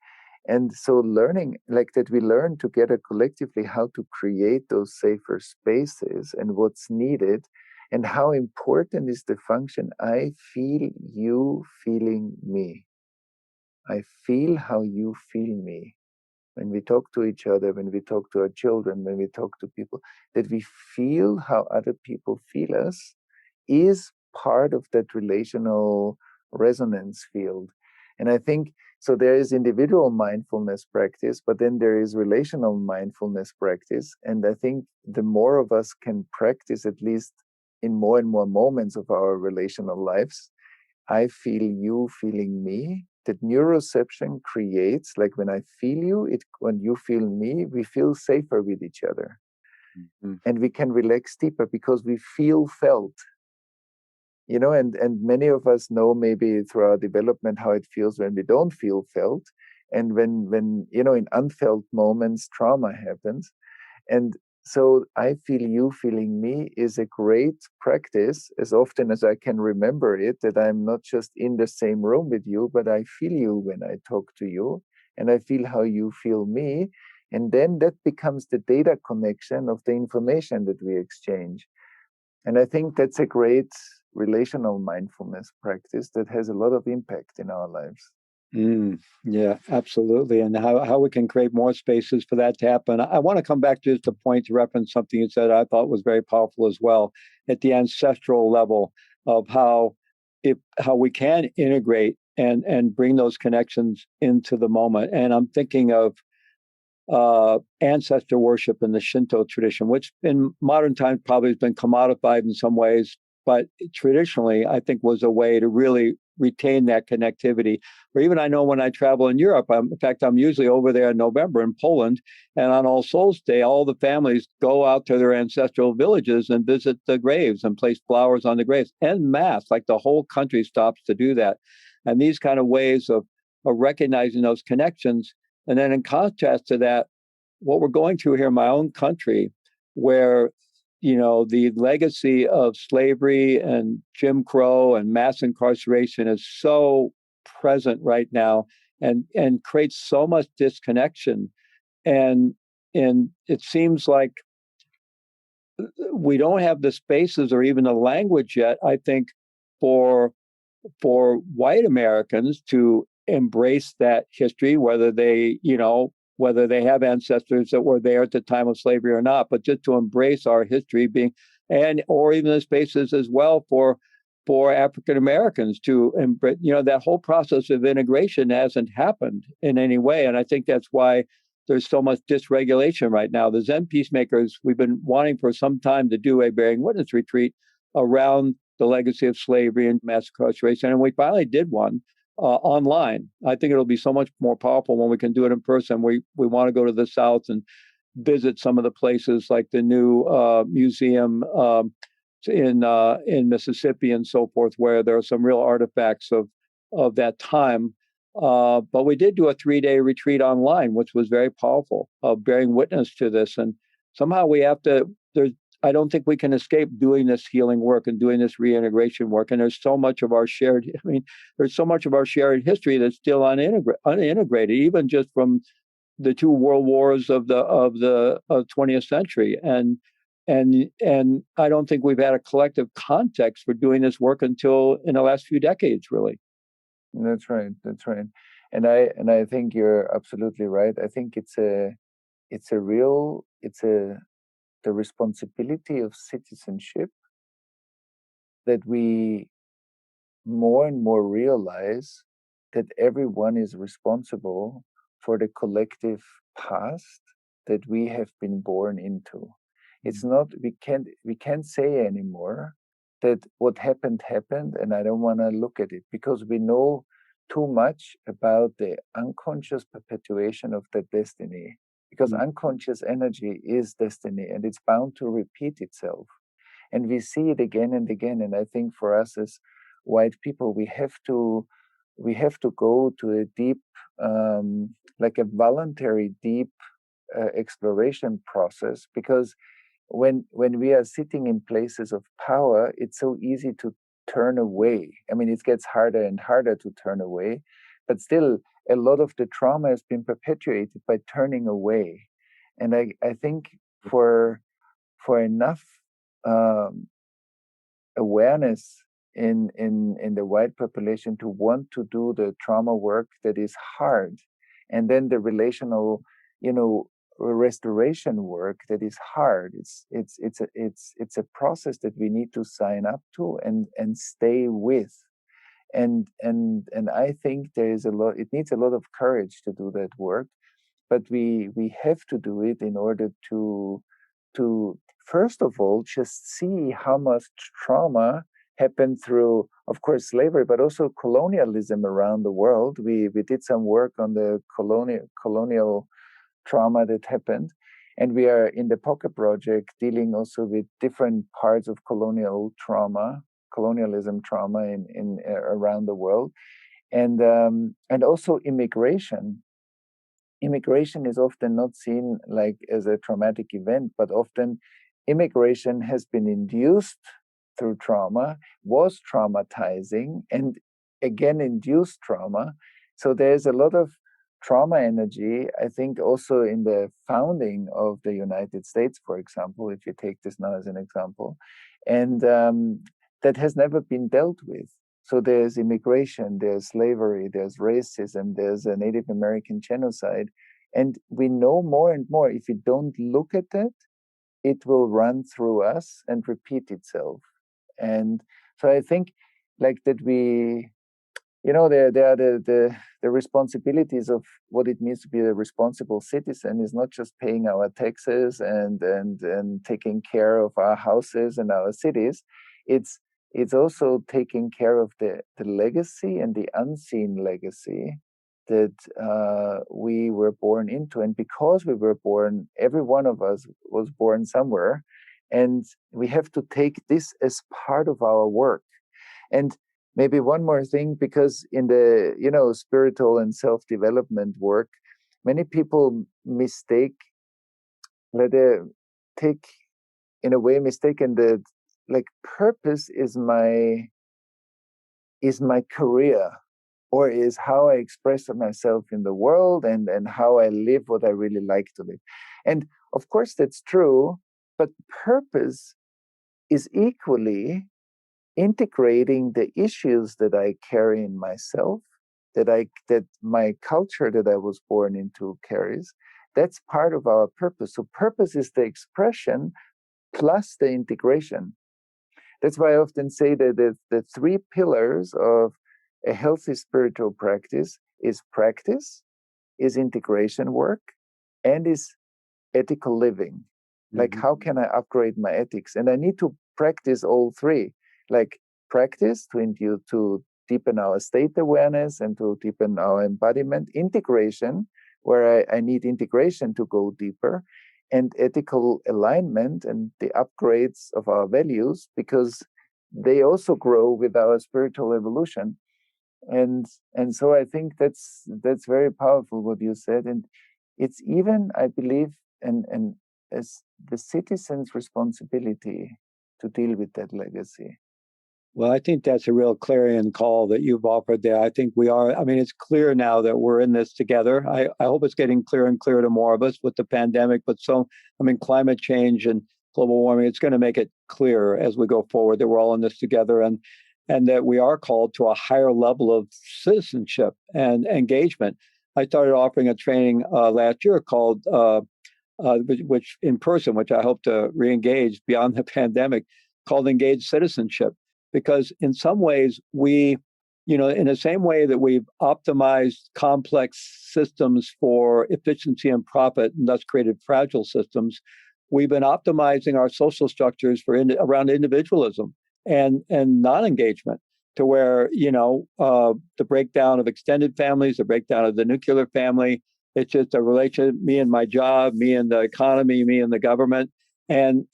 S2: And so learning like that, we learn together collectively how to create those safer spaces and what's needed, and how important is the function I feel you feeling me. I feel how you feel me. When we talk to each other, when we talk to our children, when we talk to people, that we feel how other people feel us is part of that relational resonance field. And I think so there is individual mindfulness practice, but then there is relational mindfulness practice. And I think the more of us can practice, at least in more and more moments of our relational lives, I feel you feeling me, that neuroception creates, like when I feel you, when you feel me, we feel safer with each other. Mm-hmm. And we can relax deeper because we feel felt. And many of us know maybe through our development how it feels when we don't feel felt. And when in unfelt moments, trauma happens. And so I feel you feeling me is a great practice, as often as I can remember it, that I'm not just in the same room with you, but I feel you when I talk to you, and I feel how you feel me. And then that becomes the data connection of the information that we exchange. And I think that's a great relational mindfulness practice that has a lot of impact in our lives.
S1: Yeah, absolutely. And how we can create more spaces for that to happen. I want to come back to just a point to reference something you said I thought was very powerful as well at the ancestral level of how we can integrate and bring those connections into the moment. And I'm thinking of ancestor worship in the Shinto tradition, which in modern times probably has been commodified in some ways, but traditionally I think was a way to really retain that connectivity. Or even I know when I travel in Europe, in fact, I'm usually over there in November in Poland, and on All Souls Day, all the families go out to their ancestral villages and visit the graves and place flowers on the graves en masse, like the whole country stops to do that. And these kind of ways of recognizing those connections. And then in contrast to that, what we're going through here in my own country, where the legacy of slavery and Jim Crow and mass incarceration is so present right now and creates so much disconnection. And it seems like we don't have the spaces or even the language yet, I think, for white Americans to embrace that history, whether they have ancestors that were there at the time of slavery or not, but just to embrace our history or even the spaces as well for African Americans to embrace, that whole process of integration hasn't happened in any way. And I think that's why there's so much dysregulation right now. The Zen Peacemakers, we've been wanting for some time to do a bearing witness retreat around the legacy of slavery and mass incarceration, and we finally did one online. I think it'll be so much more powerful when we can do it in person. We want to go to the South and visit some of the places like the new museum in Mississippi and so forth, where there are some real artifacts of that time. But we did do a 3-day retreat online, which was very powerful, bearing witness to this. And somehow we have to. I don't think we can escape doing this healing work and doing this reintegration work. And there's so much of our shared history that's still unintegrated, even just from the two world wars of the 20th century. And I don't think we've had a collective context for doing this work until in the last few decades, really.
S2: That's right. And I think you're absolutely right. I think it's the responsibility of citizenship that we more and more realize that everyone is responsible for the collective past that we have been born into. It's not, we can't say anymore that what happened and I don't want to look at it, because we know too much about the unconscious perpetuation of that destiny. Because unconscious energy is destiny, and it's bound to repeat itself. And we see it again and again. And I think for us as white people, we have to we have to go to a deep, like a voluntary deep exploration process, because when we are sitting in places of power, it's so easy to turn away. I mean, it gets harder and harder to turn away, but still a lot of the trauma has been perpetuated by turning away. And I think for enough awareness in the white population to want to do the trauma work that is hard, and then the relational, restoration work that is hard. It's a process that we need to sign up to and stay with. And I think there is a lot. It needs a lot of courage to do that work, but we have to do it in order to first of all just see how much trauma happened through, of course, slavery, but also colonialism around the world. We did some work on the colonial trauma that happened, and we are in the Pocket Project dealing also with different parts of colonialism trauma in around the world, and also immigration. Immigration is often not seen like as a traumatic event, but often immigration has been induced through trauma, was traumatizing, and again induced trauma. So there's a lot of trauma energy, I think, also in the founding of the United States, for example, if you take this now as an example, and that has never been dealt with. So there's immigration, there's slavery, there's racism, there's a Native American genocide. And we know more and more, if we don't look at that, it will run through us and repeat itself. And so I think like that we, there are the responsibilities of what it means to be a responsible citizen is not just paying our taxes and taking care of our houses and our cities. It's also taking care of the legacy and the unseen legacy that we were born into. And because we were born, every one of us was born somewhere. And we have to take this as part of our work. And maybe one more thing, because in the, spiritual and self-development work, many people mistaken that like purpose is my career, or is how I express myself in the world and how I live what I really like to live. And of course that's true, but purpose is equally integrating the issues that I carry in myself, that my culture that I was born into carries. That's part of our purpose. So purpose is the expression plus the integration. That's why I often say that the three pillars of a healthy spiritual practice, is integration work, and is ethical living. Like, how can I upgrade my ethics? And I need to practice all three. Like, practice to deepen our state awareness and to deepen our embodiment. Integration, where I need integration to go deeper. And ethical alignment and the upgrades of our values, because they also grow with our spiritual evolution. And so I think that's very powerful what you said. And it's even, I believe, and as the citizen's responsibility to deal with that legacy.
S1: Well, I think that's a real clarion call that you've offered there. I think we are, it's clear now that we're in this together. I hope it's getting clearer and clearer to more of us with the pandemic, but climate change and global warming, it's going to make it clearer as we go forward that we're all in this together, and that we are called to a higher level of citizenship and engagement. I started offering a training last year called, which in person, which I hope to re-engage beyond the pandemic, called Engaged Citizenship. Because in some ways, we, in the same way that we've optimized complex systems for efficiency and profit, and thus created fragile systems, we've been optimizing our social structures around individualism and non-engagement, to where, the breakdown of extended families, the breakdown of the nuclear family, it's just a relation, me and my job, me and the economy, me and the government, and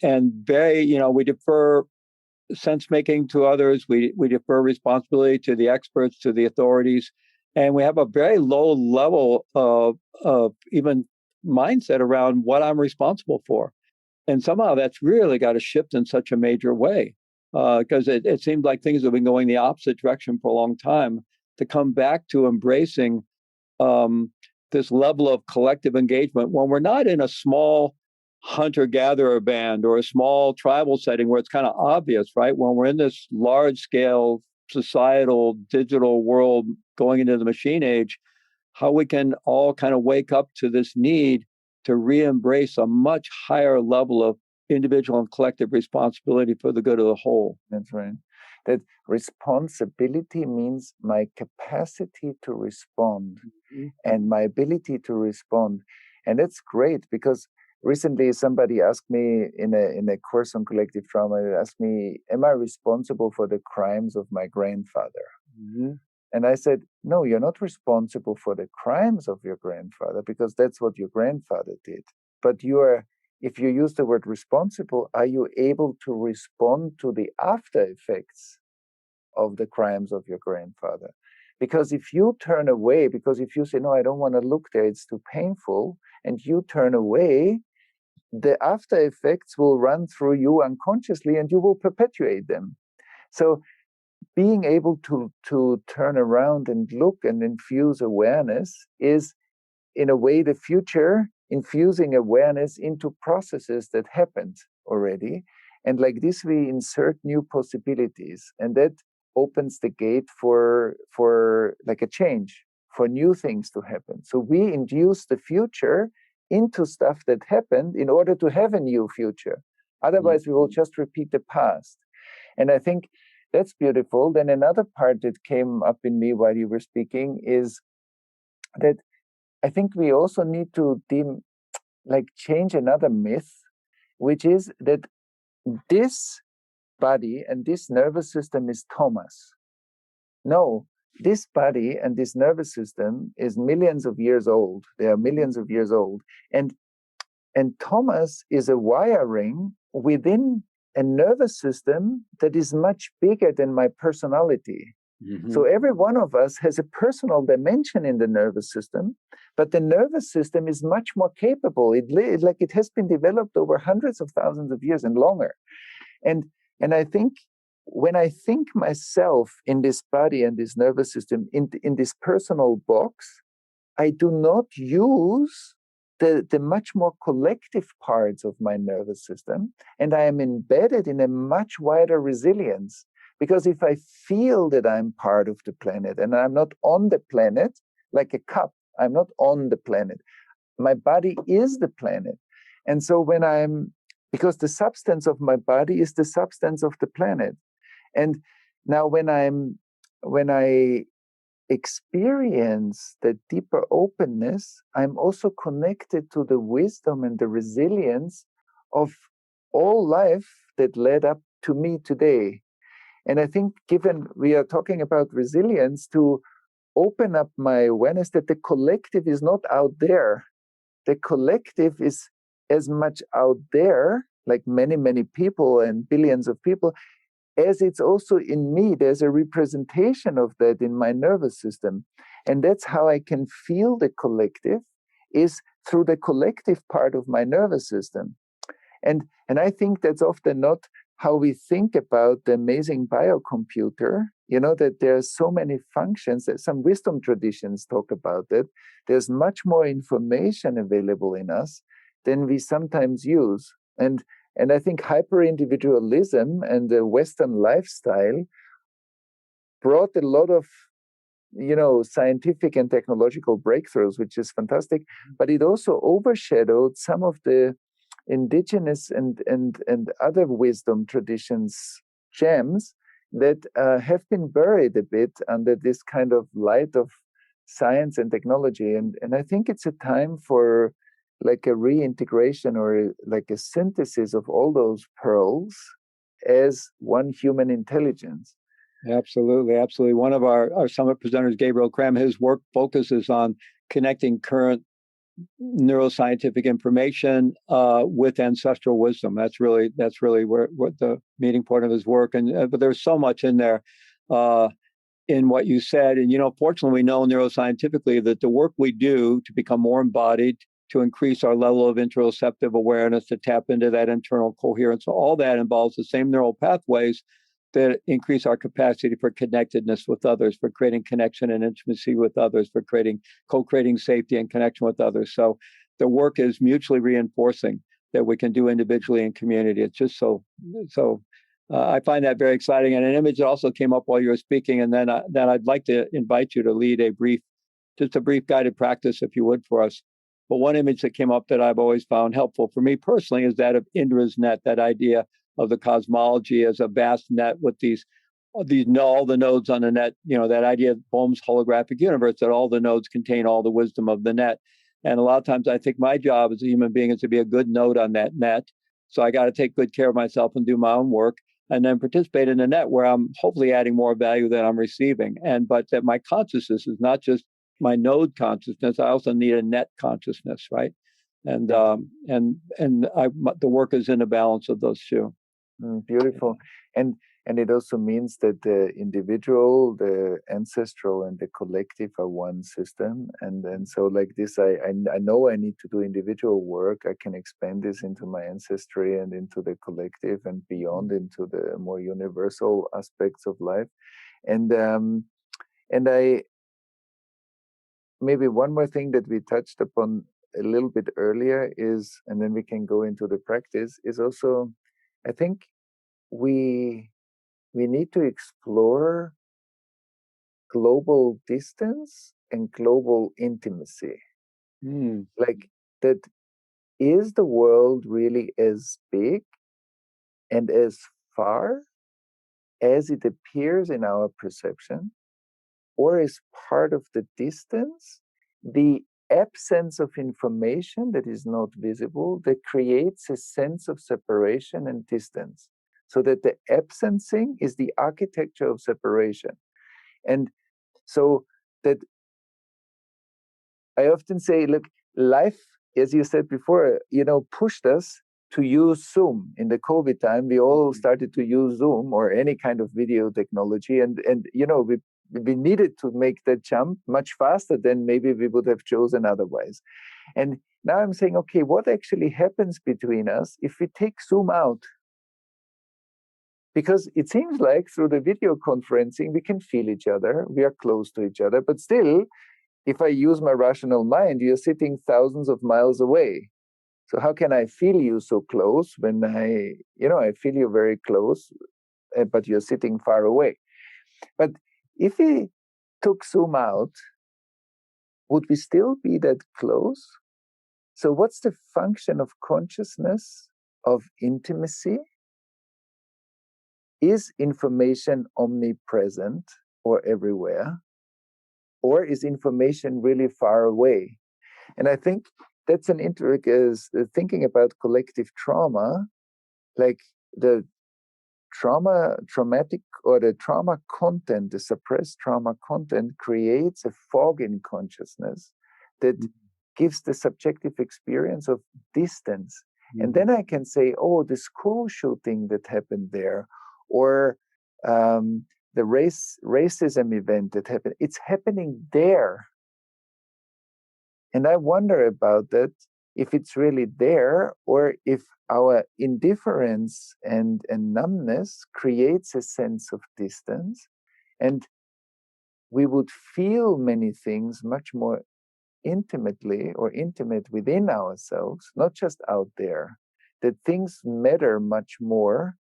S1: very, we defer sense making to others. We defer responsibility to the experts, to the authorities, and we have a very low level of even mindset around what I'm responsible for. And somehow that's really got to shift in such a major way, because it seemed like things have been going the opposite direction for a long time. To come back to embracing this level of collective engagement when we're not in a small hunter-gatherer band or a small tribal setting where it's kind of obvious, right? When we're in this large-scale societal digital world going into the machine age, how we can all kind of wake up to this need to re-embrace a much higher level of individual and collective responsibility for the good of the whole.
S2: That's right. That responsibility means my capacity to respond and my ability to respond. And that's great, because recently somebody asked me in a course on collective trauma, they asked me, am I responsible for the crimes of my grandfather? And I said, no, you're not responsible for the crimes of your grandfather, because that's what your grandfather did. But if you use the word responsible, are you able to respond to the after effects of the crimes of your grandfather? Because if you turn away, because if you say, no, I don't want to look there, it's too painful, and you turn away, the after effects will run through you unconsciously and you will perpetuate them. So being able to turn around and look and infuse awareness is, in a way, the future, infusing awareness into processes that happened already. And like this, we insert new possibilities. And that opens the gate for like a change, for new things to happen. So we induce the future into stuff that happened in order to have a new future. Otherwise, we will just repeat the past. And I think that's beautiful. Then another part that came up in me while you were speaking is that I think we also need to change another myth, which is that this body and this nervous system is Thomas. No, this body and this nervous system is millions of years old. They are millions of years old. And Thomas is a wiring within a nervous system that is much bigger than my personality. So every one of us has a personal dimension in the nervous system, but the nervous system is much more capable. It has been developed over hundreds of thousands of years and longer. And I think when I think myself in this body and this nervous system, in this personal box, I do not use the much more collective parts of my nervous system, and I am embedded in a much wider resilience. Because if I feel that I'm part of the planet and I'm not on the planet, like a cup, I'm not on the planet. My body is the planet. And so because the substance of my body is the substance of the planet. And now when I experience that deeper openness, I'm also connected to the wisdom and the resilience of all life that led up to me today. And I think, given we are talking about resilience, to open up my awareness that the collective is not out there. The collective is as much out there, like many, many people and billions of people, as it's also in me. There's a representation of that in my nervous system. And that's how I can feel the collective, is through the collective part of my nervous system. And I think that's often not how we think about the amazing biocomputer, that there are so many functions, that some wisdom traditions talk about that. There's much more information available in us than we sometimes use. And I think hyper-individualism and the Western lifestyle brought a lot of, scientific and technological breakthroughs, which is fantastic, but it also overshadowed some of the indigenous and other wisdom traditions gems that have been buried a bit under this kind of light of science and technology. And I think it's a time for like a reintegration or like a synthesis of all those pearls as one human intelligence.
S1: Absolutely. One of our summit presenters, Gabriel Cram, his work focuses on connecting current neuroscientific information with ancestral wisdom. That's really what the meeting point of his work. And but there's so much in there in what you said. And fortunately, we know neuroscientifically that the work we do to become more embodied, to increase our level of interoceptive awareness, to tap into that internal coherence, so all that involves the same neural pathways that increase our capacity for connectedness with others, for creating connection and intimacy with others, for co-creating safety and connection with others. So the work is mutually reinforcing that we can do individually and community. It's just so. I find that very exciting. And an image that also came up while you were speaking, and then I'd like to invite you to lead a brief guided practice, if you would, for us. But one image that came up that I've always found helpful for me personally is that of Indra's net, that idea of the cosmology as a vast net with all the nodes on the net, that idea of Bohm's holographic universe, that all the nodes contain all the wisdom of the net. And a lot of times I think my job as a human being is to be a good node on that net. So I got to take good care of myself and do my own work, and then participate in a net where I'm hopefully adding more value than I'm receiving. But that my consciousness is not just my node consciousness. I also need a net consciousness, right? And the work is in the balance of those two.
S2: Beautiful. And it also means that the individual, the ancestral, and the collective are one system. And so like this, I know I need to do individual work. I can expand this into my ancestry and into the collective and beyond into the more universal aspects of life. And I maybe one more thing that we touched upon a little bit earlier is, and then we can go into the practice, is also, I think we need to explore global distance and global intimacy. Like, that is the world really as big and as far as it appears in our perception, or is part of the distance the absence of information that is not visible, that creates a sense of separation and distance? So that the absencing is the architecture of separation. And so that I often say, look, life, as you said before, pushed us to use Zoom. In the COVID time, we all started to use Zoom or any kind of video technology. And we needed to make that jump much faster than maybe we would have chosen otherwise. And now I'm saying, okay, what actually happens between us if we take Zoom out? Because it seems like through the video conferencing, we can feel each other, we are close to each other, but still, if I use my rational mind, you're sitting thousands of miles away. So how can I feel you so close when I feel you very close, but you're sitting far away? But if we took Zoom out, would we still be that close? So what's the function of consciousness, of intimacy? Is information omnipresent or everywhere? Or is information really far away? And I think that's an is thinking about collective trauma, like the traumatic or the trauma content, the suppressed trauma content creates a fog in consciousness that gives the subjective experience of distance. And then I can say, oh, the school shooting that happened there, or the racism event that happened, it's happening there. And I wonder about that, if it's really there, or if our indifference and numbness creates a sense of distance, and we would feel many things much more intimately or intimate within ourselves, not just out there, that things matter much more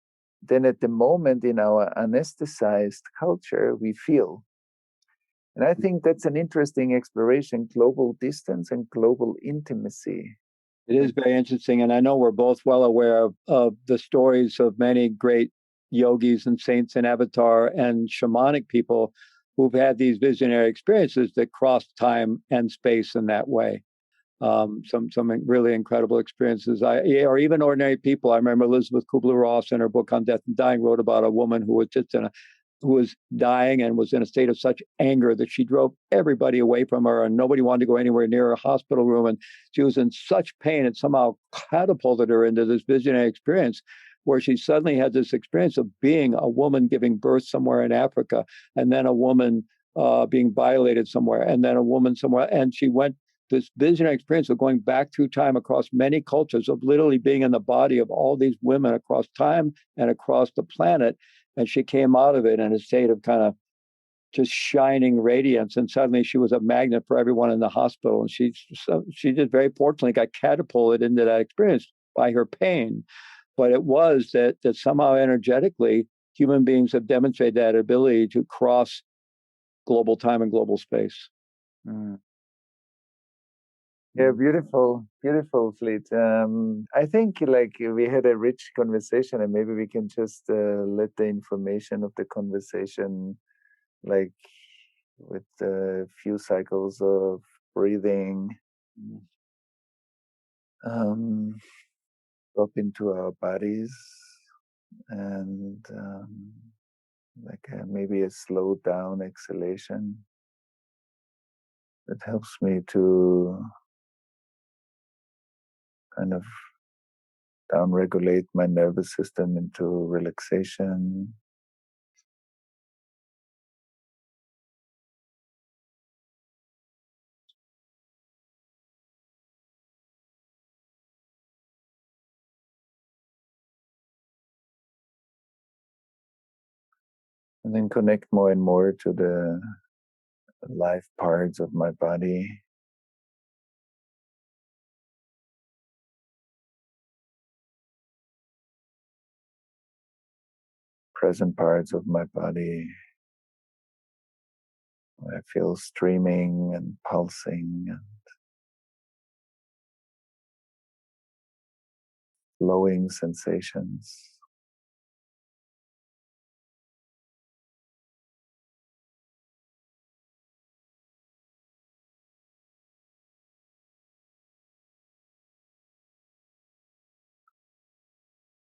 S2: than at the moment in our anesthetized culture we feel. And I think that's an interesting exploration, global distance and global intimacy.
S1: It is very interesting. And I know we're both well aware of the stories of many great yogis and saints and avatar and shamanic people who've had these visionary experiences that cross time and space in that way. Some really incredible experiences. Or even ordinary people. I remember Elizabeth Kubler-Ross in her book on Death and Dying wrote about a woman who was just in who was dying and was in a state of such anger that she drove everybody away from her, and nobody wanted to go anywhere near her hospital room. And she was in such pain, it somehow catapulted her into this visionary experience where she suddenly had this experience of being a woman giving birth somewhere in Africa, and then a woman being violated somewhere, and then a woman somewhere. And she went this visionary experience of going back through time across many cultures, of literally being in the body of all these women across time and across the planet. And she came out of it in a state of kind of just shining radiance. And suddenly she was a magnet for everyone in the hospital. And she just very fortunately got catapulted into that experience by her pain. But it was that somehow energetically, human beings have demonstrated that ability to cross global time and global space.
S2: Mm. Yeah, beautiful, beautiful, Fleet. I think like we had a rich conversation, and maybe we can just let the information of the conversation, like with a few cycles of breathing, drop into our bodies, and like maybe a slowed down exhalation that helps me to kind of downregulate my nervous system into relaxation. And then connect more and more to the life parts of my body. Present parts of my body. I feel streaming and pulsing and flowing sensations.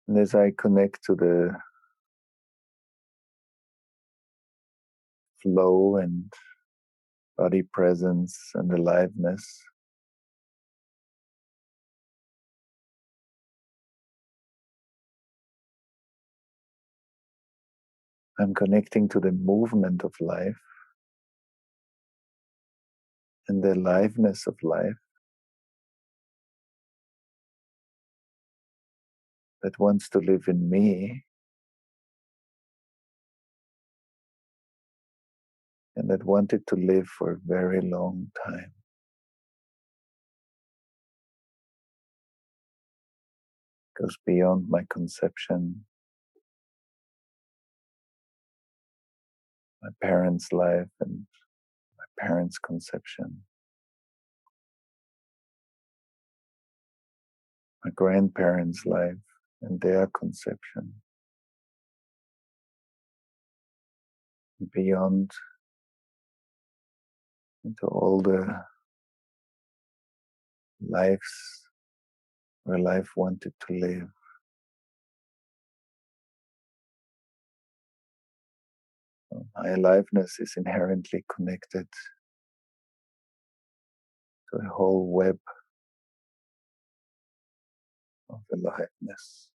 S2: And as I connect to the flow and body presence and aliveness, I'm connecting to the movement of life and the aliveness of life that wants to live in me and that wanted to live for a very long time. Goes beyond my conception, my parents' life and my parents' conception, my grandparents' life and their conception, and beyond into all the lives where life wanted to live. My aliveness is inherently connected to a whole web of aliveness.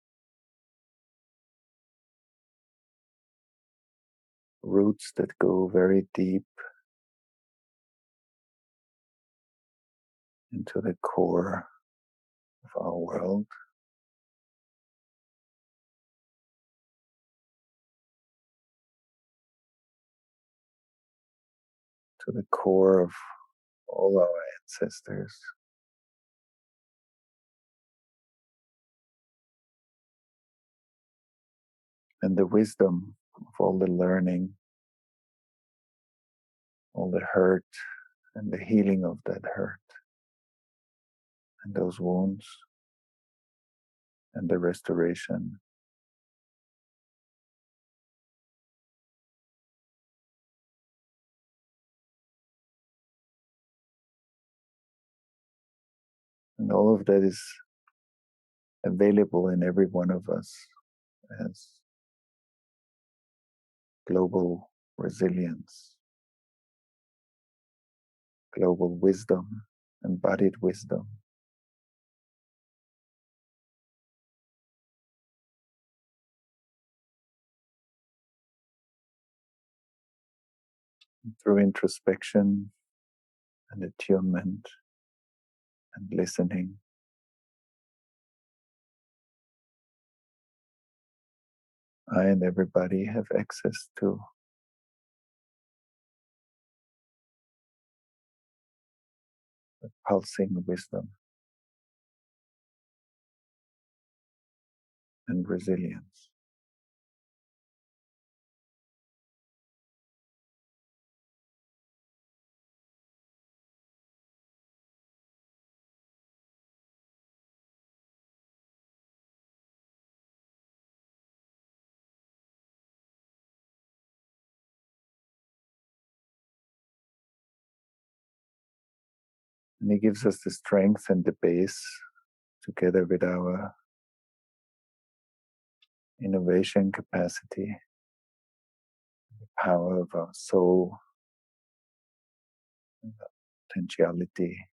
S2: Roots that go very deep into the core of our world. To the core of all our ancestors. And the wisdom of all the learning, all the hurt and the healing of that hurt and those wounds and the restoration. And all of that is available in every one of us as global resilience, global wisdom, embodied wisdom. Through introspection and attunement and listening, I and everybody have access to the pulsing wisdom and resilience. And He gives us the strength and the base, together with our innovation capacity, the power of our soul, and the potentiality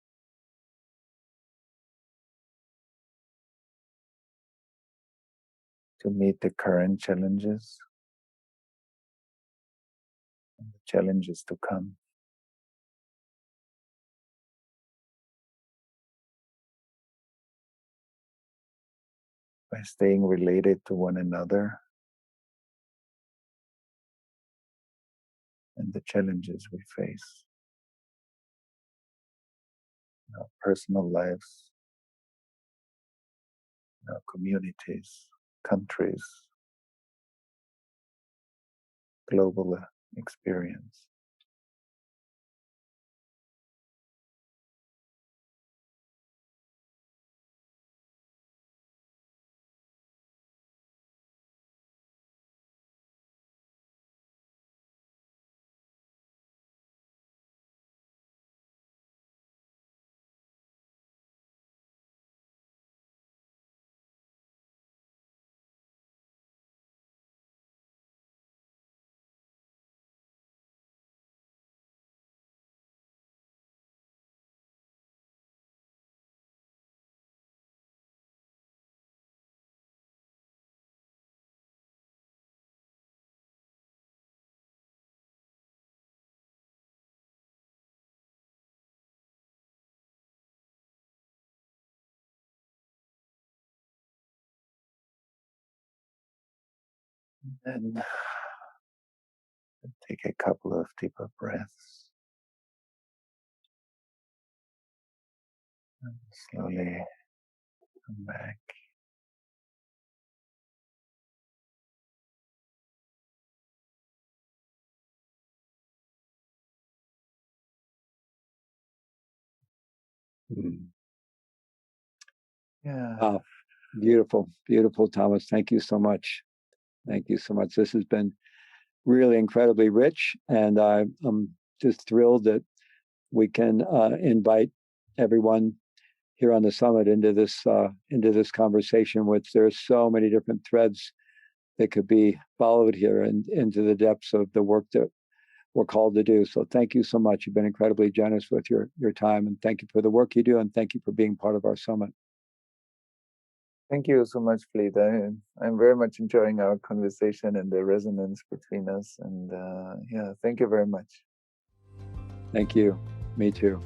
S2: to meet the current challenges and the challenges to come. By staying related to one another and the challenges we face in our personal lives, in our communities, countries, global experience. And take a couple of deeper breaths. And slowly come back. Yeah.
S1: Wow. Beautiful, beautiful, Thomas. Thank you so much. Thank you so much. This has been really incredibly rich, and I'm just thrilled that we can invite everyone here on the summit into this conversation, which there's so many different threads that could be followed here and into the depths of the work that we're called to do. So thank you so much. You've been incredibly generous with your time, and thank you for the work you do, and thank you for being part of our summit.
S2: Thank you so much, Fleet. I'm very much enjoying our conversation and the resonance between us. And yeah, thank you very much.
S1: Thank you. Me too.